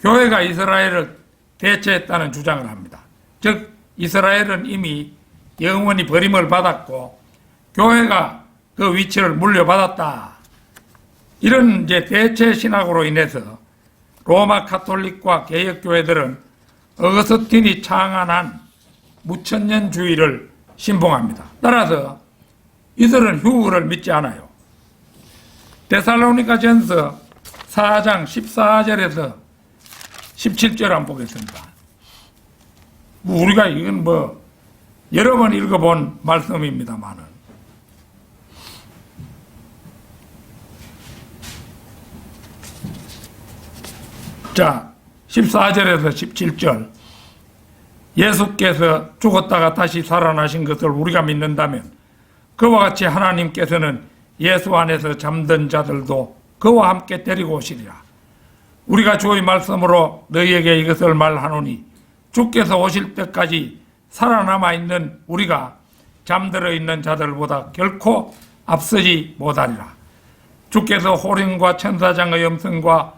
교회가 이스라엘을 대체했다는 주장을 합니다. 즉 이스라엘은 이미 영원히 버림을 받았고 교회가 그 위치를 물려받았다. 이런 이제 대체 신학으로 인해서 로마 가톨릭과 개혁교회들은 어거스틴이 창안한 무천년주의를 신봉합니다. 따라서 이들은 휴거를 믿지 않아요. 데살로니가전서 4장 14절에서 17절 한번 보겠습니다. 우리가 이건 뭐 여러 번 읽어본 말씀입니다만은 자 14절에서 17절 예수께서 죽었다가 다시 살아나신 것을 우리가 믿는다면 그와 같이 하나님께서는 예수 안에서 잠든 자들도 그와 함께 데리고 오시리라. 우리가 주의 말씀으로 너희에게 이것을 말하노니 주께서 오실 때까지 살아남아 있는 우리가 잠들어 있는 자들보다 결코 앞서지 못하리라. 주께서 호령과 천사장의 음성과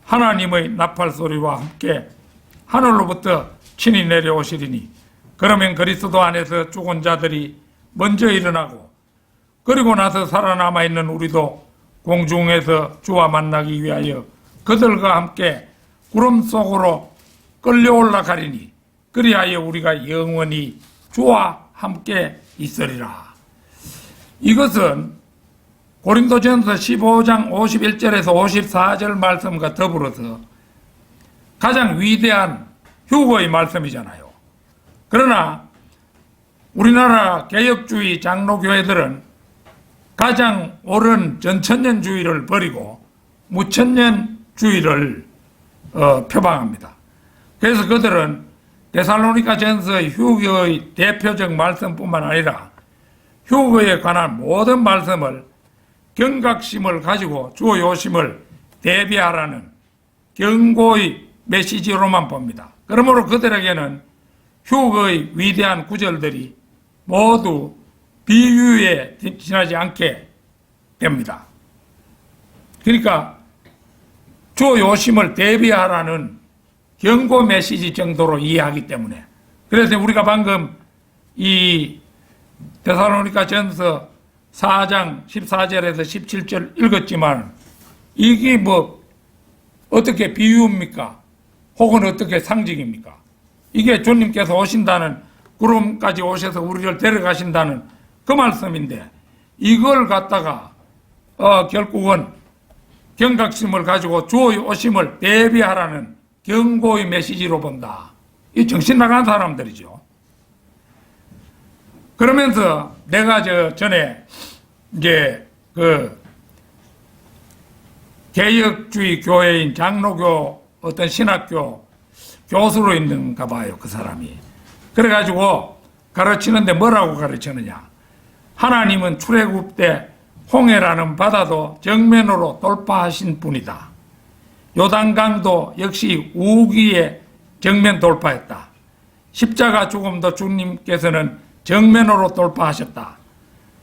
하나님의 나팔 소리와 함께 하늘로부터 친히 내려오시리니 그러면 그리스도 안에서 죽은 자들이 먼저 일어나고 그리고 나서 살아남아 있는 우리도 공중에서 주와 만나기 위하여 그들과 함께 구름 속으로 끌려 올라가리니 그리하여 우리가 영원히 주와 함께 있으리라. 이것은 고린도전서 15장 51절에서 54절 말씀과 더불어서 가장 위대한 휴거의 말씀이잖아요. 그러나 우리나라 개혁주의 장로교회들은 가장 옳은 전천년주의를 버리고 무천년주의를 표방합니다. 그래서 그들은 데살로니가전서의 휴거의 대표적 말씀뿐만 아니라 휴거에 관한 모든 말씀을 경각심을 가지고 주 요심을 대비하라는 경고의 메시지로만 봅니다. 그러므로 그들에게는 휴거의 위대한 구절들이 모두 비유에 지나지 않게 됩니다. 그러니까 주 요심을 대비하라는 경고 메시지 정도로 이해하기 때문에 그래서 우리가 방금 이 데살로니가전서 4장 14절에서 17절 읽었지만 이게 뭐 어떻게 비유입니까? 혹은 어떻게 상징입니까? 이게 주님께서 오신다는, 구름까지 오셔서 우리를 데려가신다는 그 말씀인데, 이걸 갖다가 결국은 경각심을 가지고 주의 오심을 대비하라는 경고의 메시지로 본다. 이 정신 나간 사람들이죠. 그러면서 내가 전에 이제 개혁주의 교회인 장로교 어떤 신학교 교수로 있는가 봐요, 그 사람이. 그래가지고 가르치는데 뭐라고 가르치느냐. 하나님은 출애굽 때 홍해라는 바다도 정면으로 돌파하신 분이다. 요단강도 역시 우기에 정면 돌파했다. 십자가 죽음도 주님께서는 정면으로 돌파하셨다.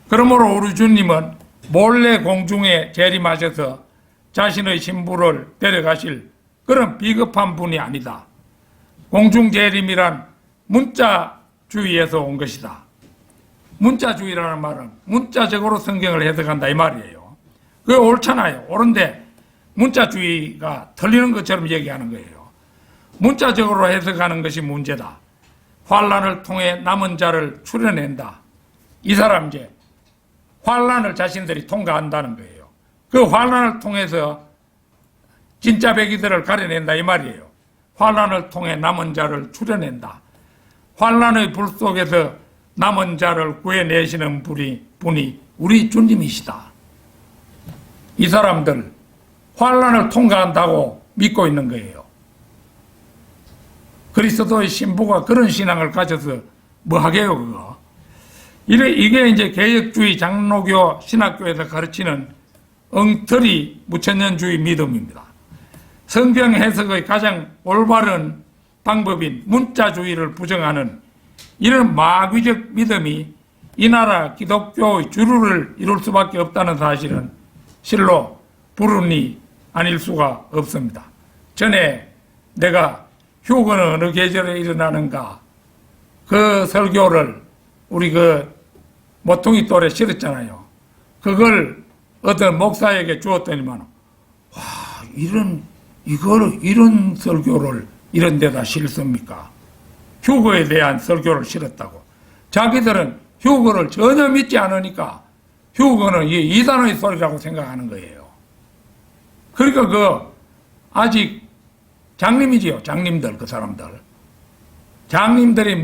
그러므로 우리 주님은 몰래 공중에 재림하셔서 자신의 신부를 데려가실 그런 비겁한 분이 아니다. 공중 재림이란 문자주의에서 온 것이다. 문자주의라는 말은 문자적으로 성경을 해석한다 이 말이에요. 그게 옳잖아요. 옳은데 문자주의가 틀리는 것처럼 얘기하는 거예요. 문자적으로 해석하는 것이 문제다. 환란을 통해 남은 자를 추려낸다. 이 사람 이제 환란을 자신들이 통과한다는 거예요. 그 환란을 통해서 진짜 백이들을 가려낸다 이 말이에요. 환란을 통해 남은 자를 추려낸다. 환란의 불 속에서 남은 자를 구해내시는 분이 우리 주님이시다. 이 사람들 환란을 통과한다고 믿고 있는 거예요. 그리스도의 신부가 그런 신앙을 가져서 뭐 하게요, 그거. 이게 이제 개혁주의 장로교 신학교에서 가르치는 엉터리 무천년주의 믿음입니다. 성경 해석의 가장 올바른 방법인 문자주의를 부정하는 이런 마귀적 믿음이 이 나라 기독교의 주류를 이룰 수밖에 없다는 사실은 실로 불운이 아닐 수가 없습니다. 전에 내가 휴거는 어느 계절에 일어나는가 그 설교를 우리 모퉁이 돌에 실었잖아요. 그걸 어떤 목사에게 주었더니만 와, 이런 설교를 이런 데다 실습니까? 휴거에 대한 설교를 실었다고. 자기들은 휴거를 전혀 믿지 않으니까 휴거는 이단의 소리라고 생각하는 거예요. 그러니까 아직 장님이지요. 장님들, 그 사람들. 장님들이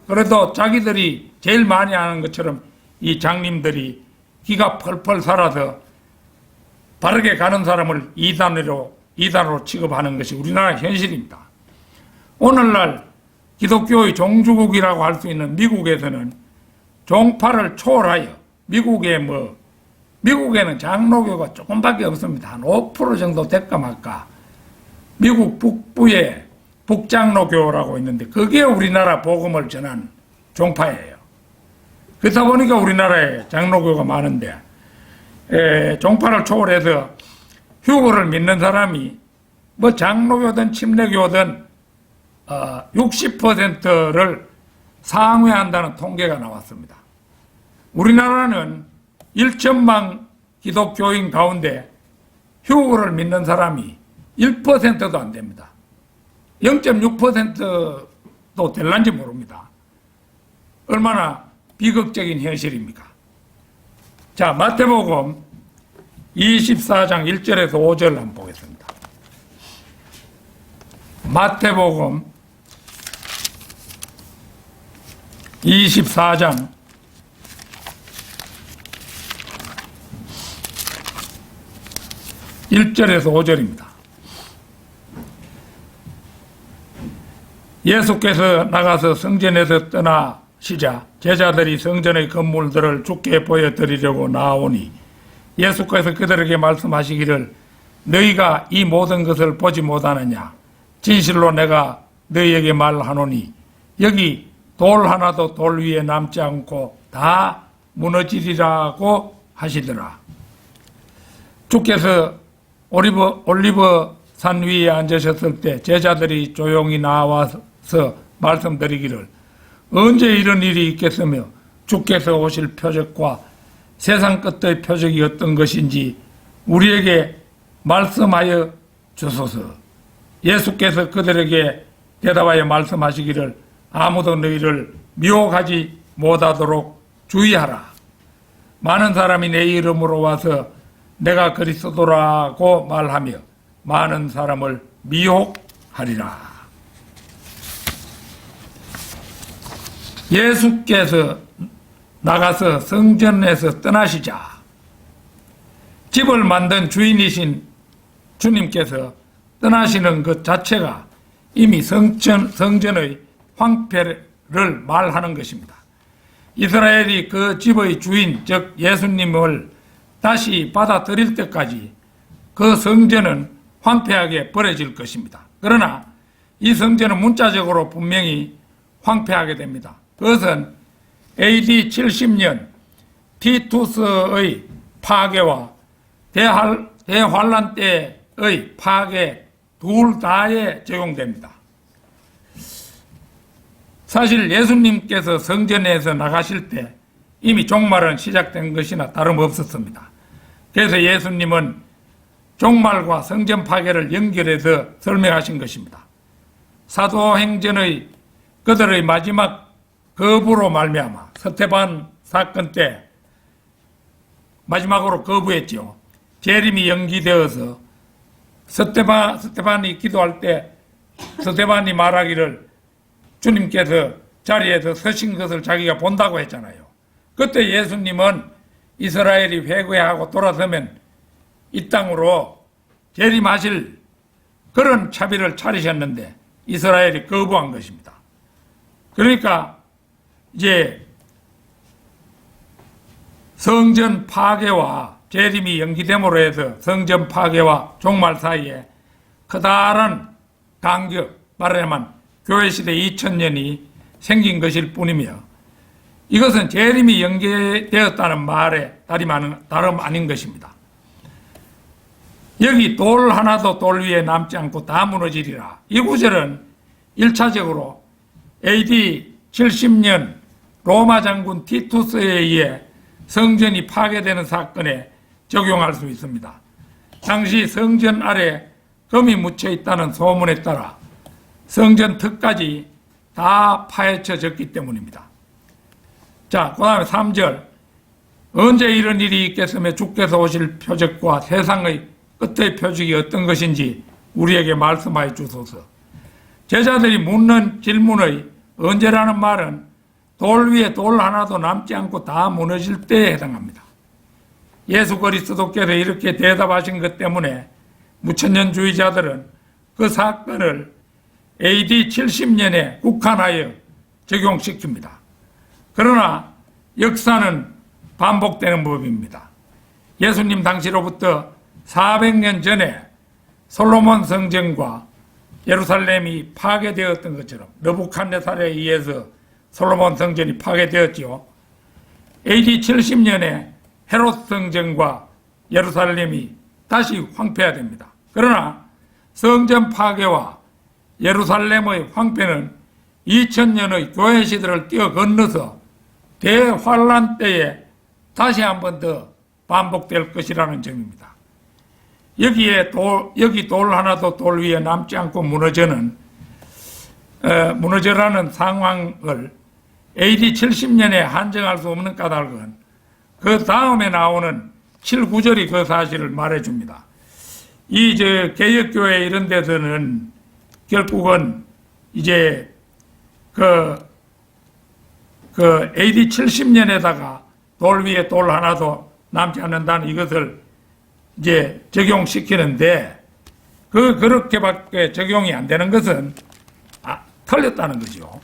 그래도 자기들이 제일 많이 하는 것처럼 이 장님들이 기가 펄펄 살아서 바르게 가는 사람을 이단으로 취급하는 것이 우리나라 현실입니다. 오늘날 기독교의 종주국이라고 할 수 있는 미국에서는 종파를 초월하여 미국에는 장로교가 조금밖에 없습니다. 한 5% 정도 될까 말까. 미국 북부에 북장로교라고 있는데 그게 우리나라 복음을 전한 종파예요. 그렇다 보니까 우리나라에 장로교가 많은데 종파를 초월해서 휴거를 믿는 사람이 장로교든 침례교든 60%를 상회한다는 통계가 나왔습니다. 우리나라는 1천만 기독교인 가운데 휴거를 믿는 사람이 1%도 안 됩니다. 0.6%도 될란지 모릅니다. 얼마나 비극적인 현실입니까? 자, 마태복음 24장 1절에서 5절 한번 보겠습니다. 마태복음 24장 1절에서 5절입니다. 예수께서 나가서 성전에서 떠나시자 제자들이 성전의 건물들을 주께 보여드리려고 나오니 예수께서 그들에게 말씀하시기를 너희가 이 모든 것을 보지 못하느냐. 진실로 내가 너희에게 말하노니 여기 돌 하나도 돌 위에 남지 않고 다 무너지리라고 하시더라. 주께서 올리브 산 위에 앉으셨을 때 제자들이 조용히 나와서 말씀드리기를 언제 이런 일이 있겠으며 주께서 오실 표적과 세상 끝의 표적이 어떤 것인지 우리에게 말씀하여 주소서. 예수께서 그들에게 대답하여 말씀하시기를 아무도 너희를 미혹하지 못하도록 주의하라. 많은 사람이 내 이름으로 와서 내가 그리스도라고 말하며 많은 사람을 미혹하리라. 예수께서 나가서 성전에서 떠나시자 집을 만든 주인이신 주님께서 떠나시는 것 자체가 이미 성전의 황폐를 말하는 것입니다. 이스라엘이 그 집의 주인, 즉 예수님을 다시 받아들일 때까지 그 성전은 황폐하게 버려질 것입니다. 그러나 이 성전은 문자적으로 분명히 황폐하게 됩니다. 그것은 AD 70년 티투스의 파괴와 대환란 때의 파괴 둘 다에 적용됩니다. 사실 예수님께서 성전에서 나가실 때 이미 종말은 시작된 것이나 다름없었습니다. 그래서 예수님은 종말과 성전 파괴를 연결해서 설명하신 것입니다. 사도행전의 그들의 마지막 거부로 말미암아 스데반 사건 때 마지막으로 거부했죠. 재림이 연기되어서 스데반이 기도할 때 스데반이 말하기를 주님께서 자리에서 서신 것을 자기가 본다고 했잖아요. 그때 예수님은 이스라엘이 회개하고 돌아서면 이 땅으로 재림하실 그런 차비를 차리셨는데 이스라엘이 거부한 것입니다. 그러니까 이제 성전 파괴와 재림이 연기됨으로 해서 성전 파괴와 종말 사이에 커다란 간격, 말하자면 교회 시대 2000년이 생긴 것일 뿐이며 이것은 재림이 연계되었다는 말에 다름 아닌 것입니다. 여기 돌 하나도 돌 위에 남지 않고 다 무너지리라. 이 구절은 1차적으로 AD 70년 로마 장군 티투스에 의해 성전이 파괴되는 사건에 적용할 수 있습니다. 당시 성전 아래 금이 묻혀 있다는 소문에 따라 성전 턱까지 다 파헤쳐졌기 때문입니다. 자, 그 다음에 3절. 언제 이런 일이 있겠으며 주께서 오실 표적과 세상의 끝의 표적이 어떤 것인지 우리에게 말씀하여 주소서. 제자들이 묻는 질문의 언제라는 말은 돌 위에 돌 하나도 남지 않고 다 무너질 때에 해당합니다. 예수 그리스도께서 이렇게 대답하신 것 때문에 무천년주의자들은 그 사건을 AD 70년에 국한하여 적용시킵니다. 그러나 역사는 반복되는 법입니다. 예수님 당시로부터 400년 전에 솔로몬 성전과 예루살렘이 파괴되었던 것처럼 느부갓네살에 의해서 솔로몬 성전이 파괴되었지요. AD 70년에 헤롯 성전과 예루살렘이 다시 황폐화됩니다. 그러나 성전 파괴와 예루살렘의 황폐는 2000년의 교회 시대를 뛰어 건너서 대환란 때에 다시 한 번 더 반복될 것이라는 점입니다. 여기 돌 하나도 돌 위에 남지 않고 무너져라는 상황을 AD 70년에 한정할 수 없는 까닭은 그 다음에 나오는 7, 9절이 그 사실을 말해줍니다. 개혁교회 이런 데서는 결국은 이제 AD 70년에다가 돌 위에 돌 하나도 남지 않는다는 이것을 이제 적용시키는데 그렇게밖에 적용이 안 되는 것은 틀렸다는 거죠.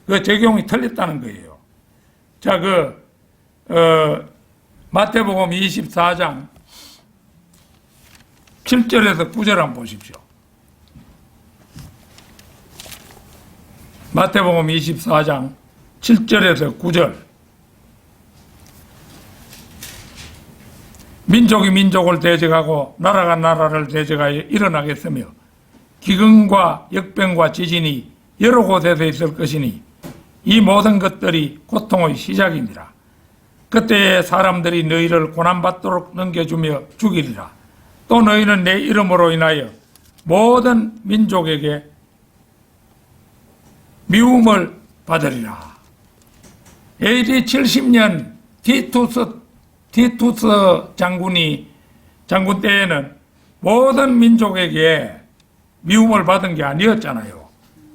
그 적용이 틀렸다는 거예요. 자, 마태복음 24장 7절에서 9절 한번 보십시오. 마태복음 24장 7절에서 9절. 민족이 민족을 대적하고 나라가 나라를 대적하여 일어나겠으며 기근과 역병과 지진이 여러 곳에서 있을 것이니 이 모든 것들이 고통의 시작이니라. 그때에 사람들이 너희를 고난받도록 넘겨주며 죽이리라. 또 너희는 내 이름으로 인하여 모든 민족에게 미움을 받으리라. AD 70년 티투스 장군 때에는 모든 민족에게 미움을 받은 게 아니었잖아요.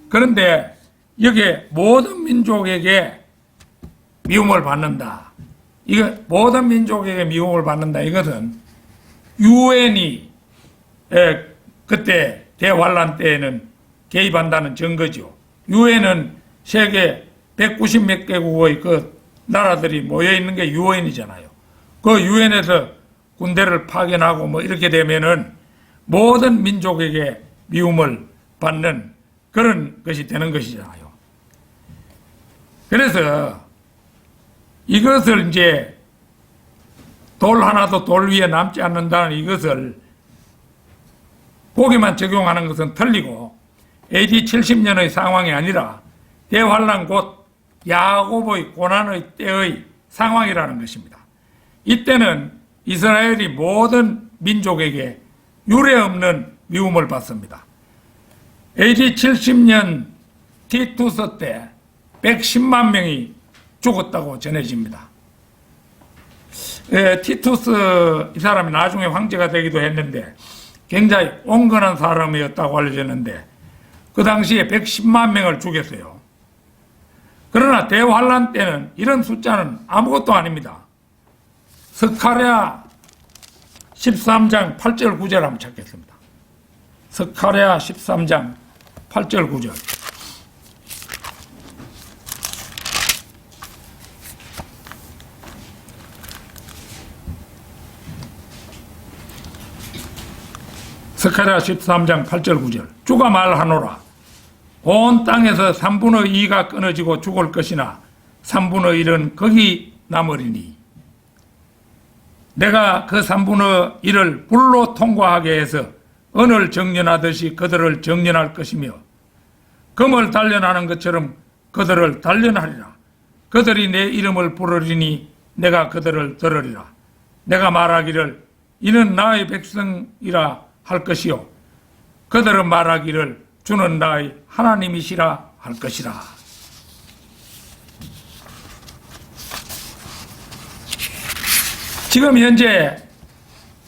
그런데 여기에 모든 민족에게 미움을 받는다. 이거 모든 민족에게 미움을 받는다. 이것은 유엔이 그때 대환란 때에는 개입한다는 증거죠. 유엔은 세계 190몇 개국의 그 나라들이 모여 있는 게 유엔이잖아요. 그 유엔에서 군대를 파견하고 뭐 이렇게 되면은 모든 민족에게 미움을 받는 그런 것이 되는 것이잖아요. 그래서 이것을 이제 돌 하나도 돌 위에 남지 않는다는 이것을 거기만 적용하는 것은 틀리고 AD 70년의 상황이 아니라 대환란 곧 야곱의 고난의 때의 상황이라는 것입니다. 이때는 이스라엘이 모든 민족에게 유례없는 미움을 받습니다. AD 70년 티투스 때 110만 명이 죽었다고 전해집니다. 티투스 이 사람이 나중에 황제가 되기도 했는데 굉장히 온건한 사람이었다고 알려졌는데 그 당시에 110만 명을 죽였어요. 그러나 대환란 때는 이런 숫자는 아무것도 아닙니다. 스가랴 13장 8절 9절 한번 찾겠습니다. 스가랴 13장 8절 9절. 스가랴 13장 8절 9절. 주가 말하노라. 온 땅에서 3분의 2가 끊어지고 죽을 것이나 3분의 1은 거기 남으리니 내가 그 3분의 1을 불로 통과하게 해서 은을 정련하듯이 그들을 정련할 것이며 금을 단련하는 것처럼 그들을 단련하리라. 그들이 내 이름을 부르리니 내가 그들을 들으리라. 내가 말하기를 이는 나의 백성이라 할 것이요 그들은 말하기를 주는 나의 하나님이시라 할 것이라. 지금 현재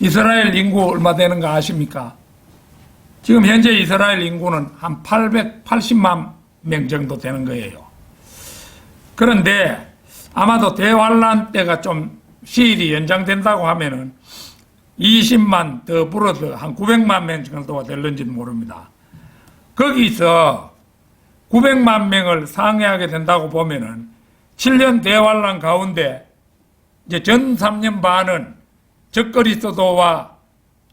이스라엘 인구 얼마 되는가 아십니까? 지금 현재 이스라엘 인구는 한 880만 명 정도 되는 거예요. 그런데 아마도 대환란 때가 좀 시일이 연장된다고 하면은 20만 더 불어서 한 900만 명 정도가 될는지는 모릅니다. 거기서 900만 명을 상회하게 된다고 보면은 7년 대환란 가운데 이제 전 3년 반은 적그리스도와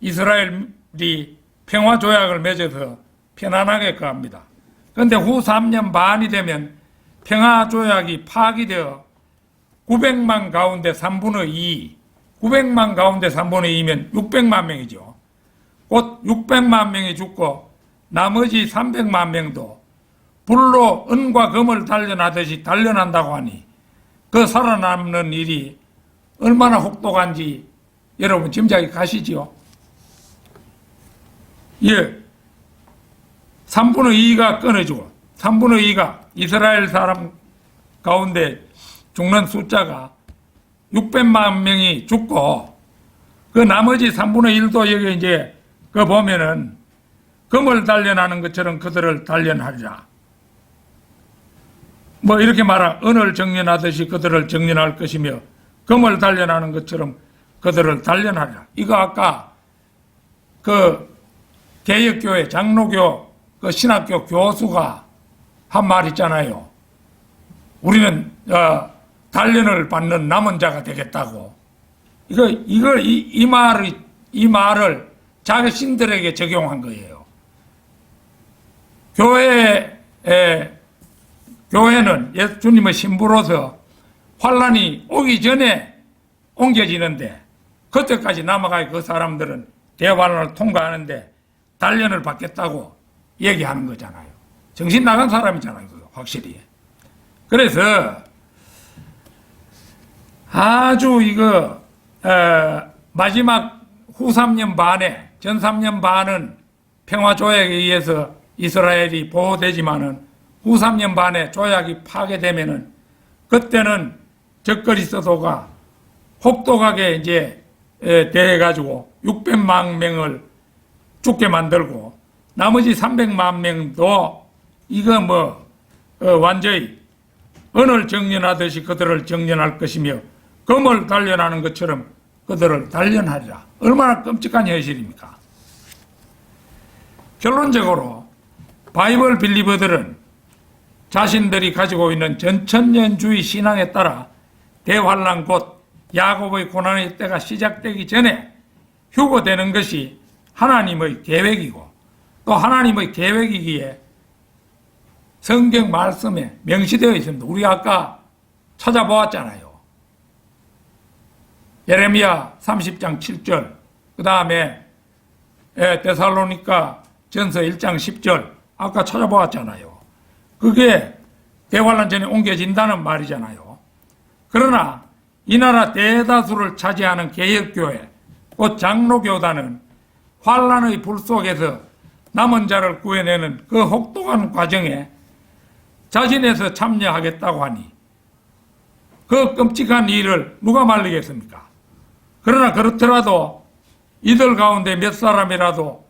이스라엘이 평화조약을 맺어서 편안하게 갑니다. 그런데 후 3년 반이 되면 평화조약이 파기되어 900만 가운데 3분의 2, 900만 가운데 3분의 2면 600만 명이죠. 곧 600만 명이 죽고 나머지 300만 명도 불로 은과 금을 단련하듯이 단련한다고 하니 그 살아남는 일이 얼마나 혹독한지 여러분 짐작이 가시죠? 예. 3분의 2가 끊어지고 3분의 2가 이스라엘 사람 가운데 죽는 숫자가 600만 명이 죽고 그 나머지 3분의 1도 여기 이제 그 보면은 금을 단련하는 것처럼 그들을 단련하리라. 뭐 이렇게 말하 은을 정련하듯이 그들을 정련할 것이며 금을 단련하는 것처럼 그들을 단련하리라. 이거 아까 그 개혁교회 장로교 그 신학교 교수가 한 말 있잖아요. 우리는 단련을 받는 남은 자가 되겠다고. 이 말을 자신들에게 적용한 거예요. 교회는 예수님의 신부로서 환란이 오기 전에 옮겨지는데 그때까지 남아갈 그 사람들은 대환란을 통과하는데 단련을 받겠다고 얘기하는 거잖아요. 정신 나간 사람이잖아요. 그거 확실히. 그래서 아주 이거 마지막 후 3년 반에 전 3년 반은 평화조약에 의해서 이스라엘이 보호되지만은 후 3년 반에 조약이 파괴되면은 그때는 적거리 서도가 혹독하게 이제 대해가지고 600만 명을 죽게 만들고 나머지 300만 명도 이거 완전히 언을 정련하듯이 그들을 정련할 것이며 검을 단련하는 것처럼 그들을 단련하리라. 얼마나 끔찍한 현실입니까? 결론적으로 바이블 빌리버들은 자신들이 가지고 있는 전천년주의 신앙에 따라 대환란 곧 야곱의 고난의 때가 시작되기 전에 휴거되는 것이 하나님의 계획이고 또 하나님의 계획이기에 성경 말씀에 명시되어 있습니다. 우리가 아까 찾아보았잖아요. 예레미야 30장 7절, 그 다음에 데살로니가 전서 1장 10절, 아까 찾아보았잖아요. 그게 대환란 전에 옮겨진다는 말이잖아요. 그러나 이 나라 대다수를 차지하는 개혁교회, 곧 장로교단은 환란의 불 속에서 남은 자를 구해내는 그 혹독한 과정에 자신에서 참여하겠다고 하니 그 끔찍한 일을 누가 말리겠습니까? 그러나 그렇더라도 이들 가운데 몇 사람이라도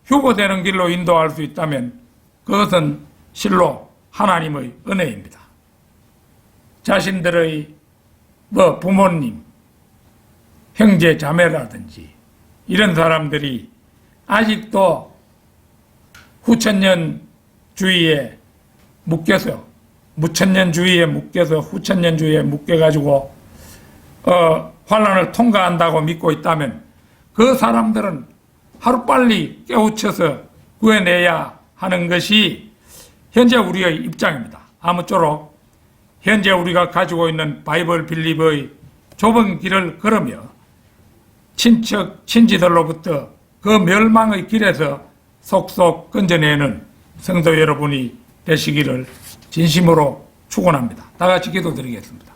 휴거되는 길로 인도할 수 있다면 그것은 실로 하나님의 은혜입니다. 자신들의 부모님, 형제, 자매라든지 이런 사람들이 아직도 후천년주의에 묶여서 무천년주의에 묶여서 후천년주의에 묶여가지고 환란을 통과한다고 믿고 있다면 그 사람들은 하루빨리 깨우쳐서 구해내야 하는 것이 현재 우리의 입장입니다. 아무쪼록 현재 우리가 가지고 있는 바이블 빌립의 좁은 길을 걸으며 친척, 친지들로부터 그 멸망의 길에서 속속 건져내는 성도 여러분이 되시기를 진심으로 축원합니다. 다 같이 기도드리겠습니다.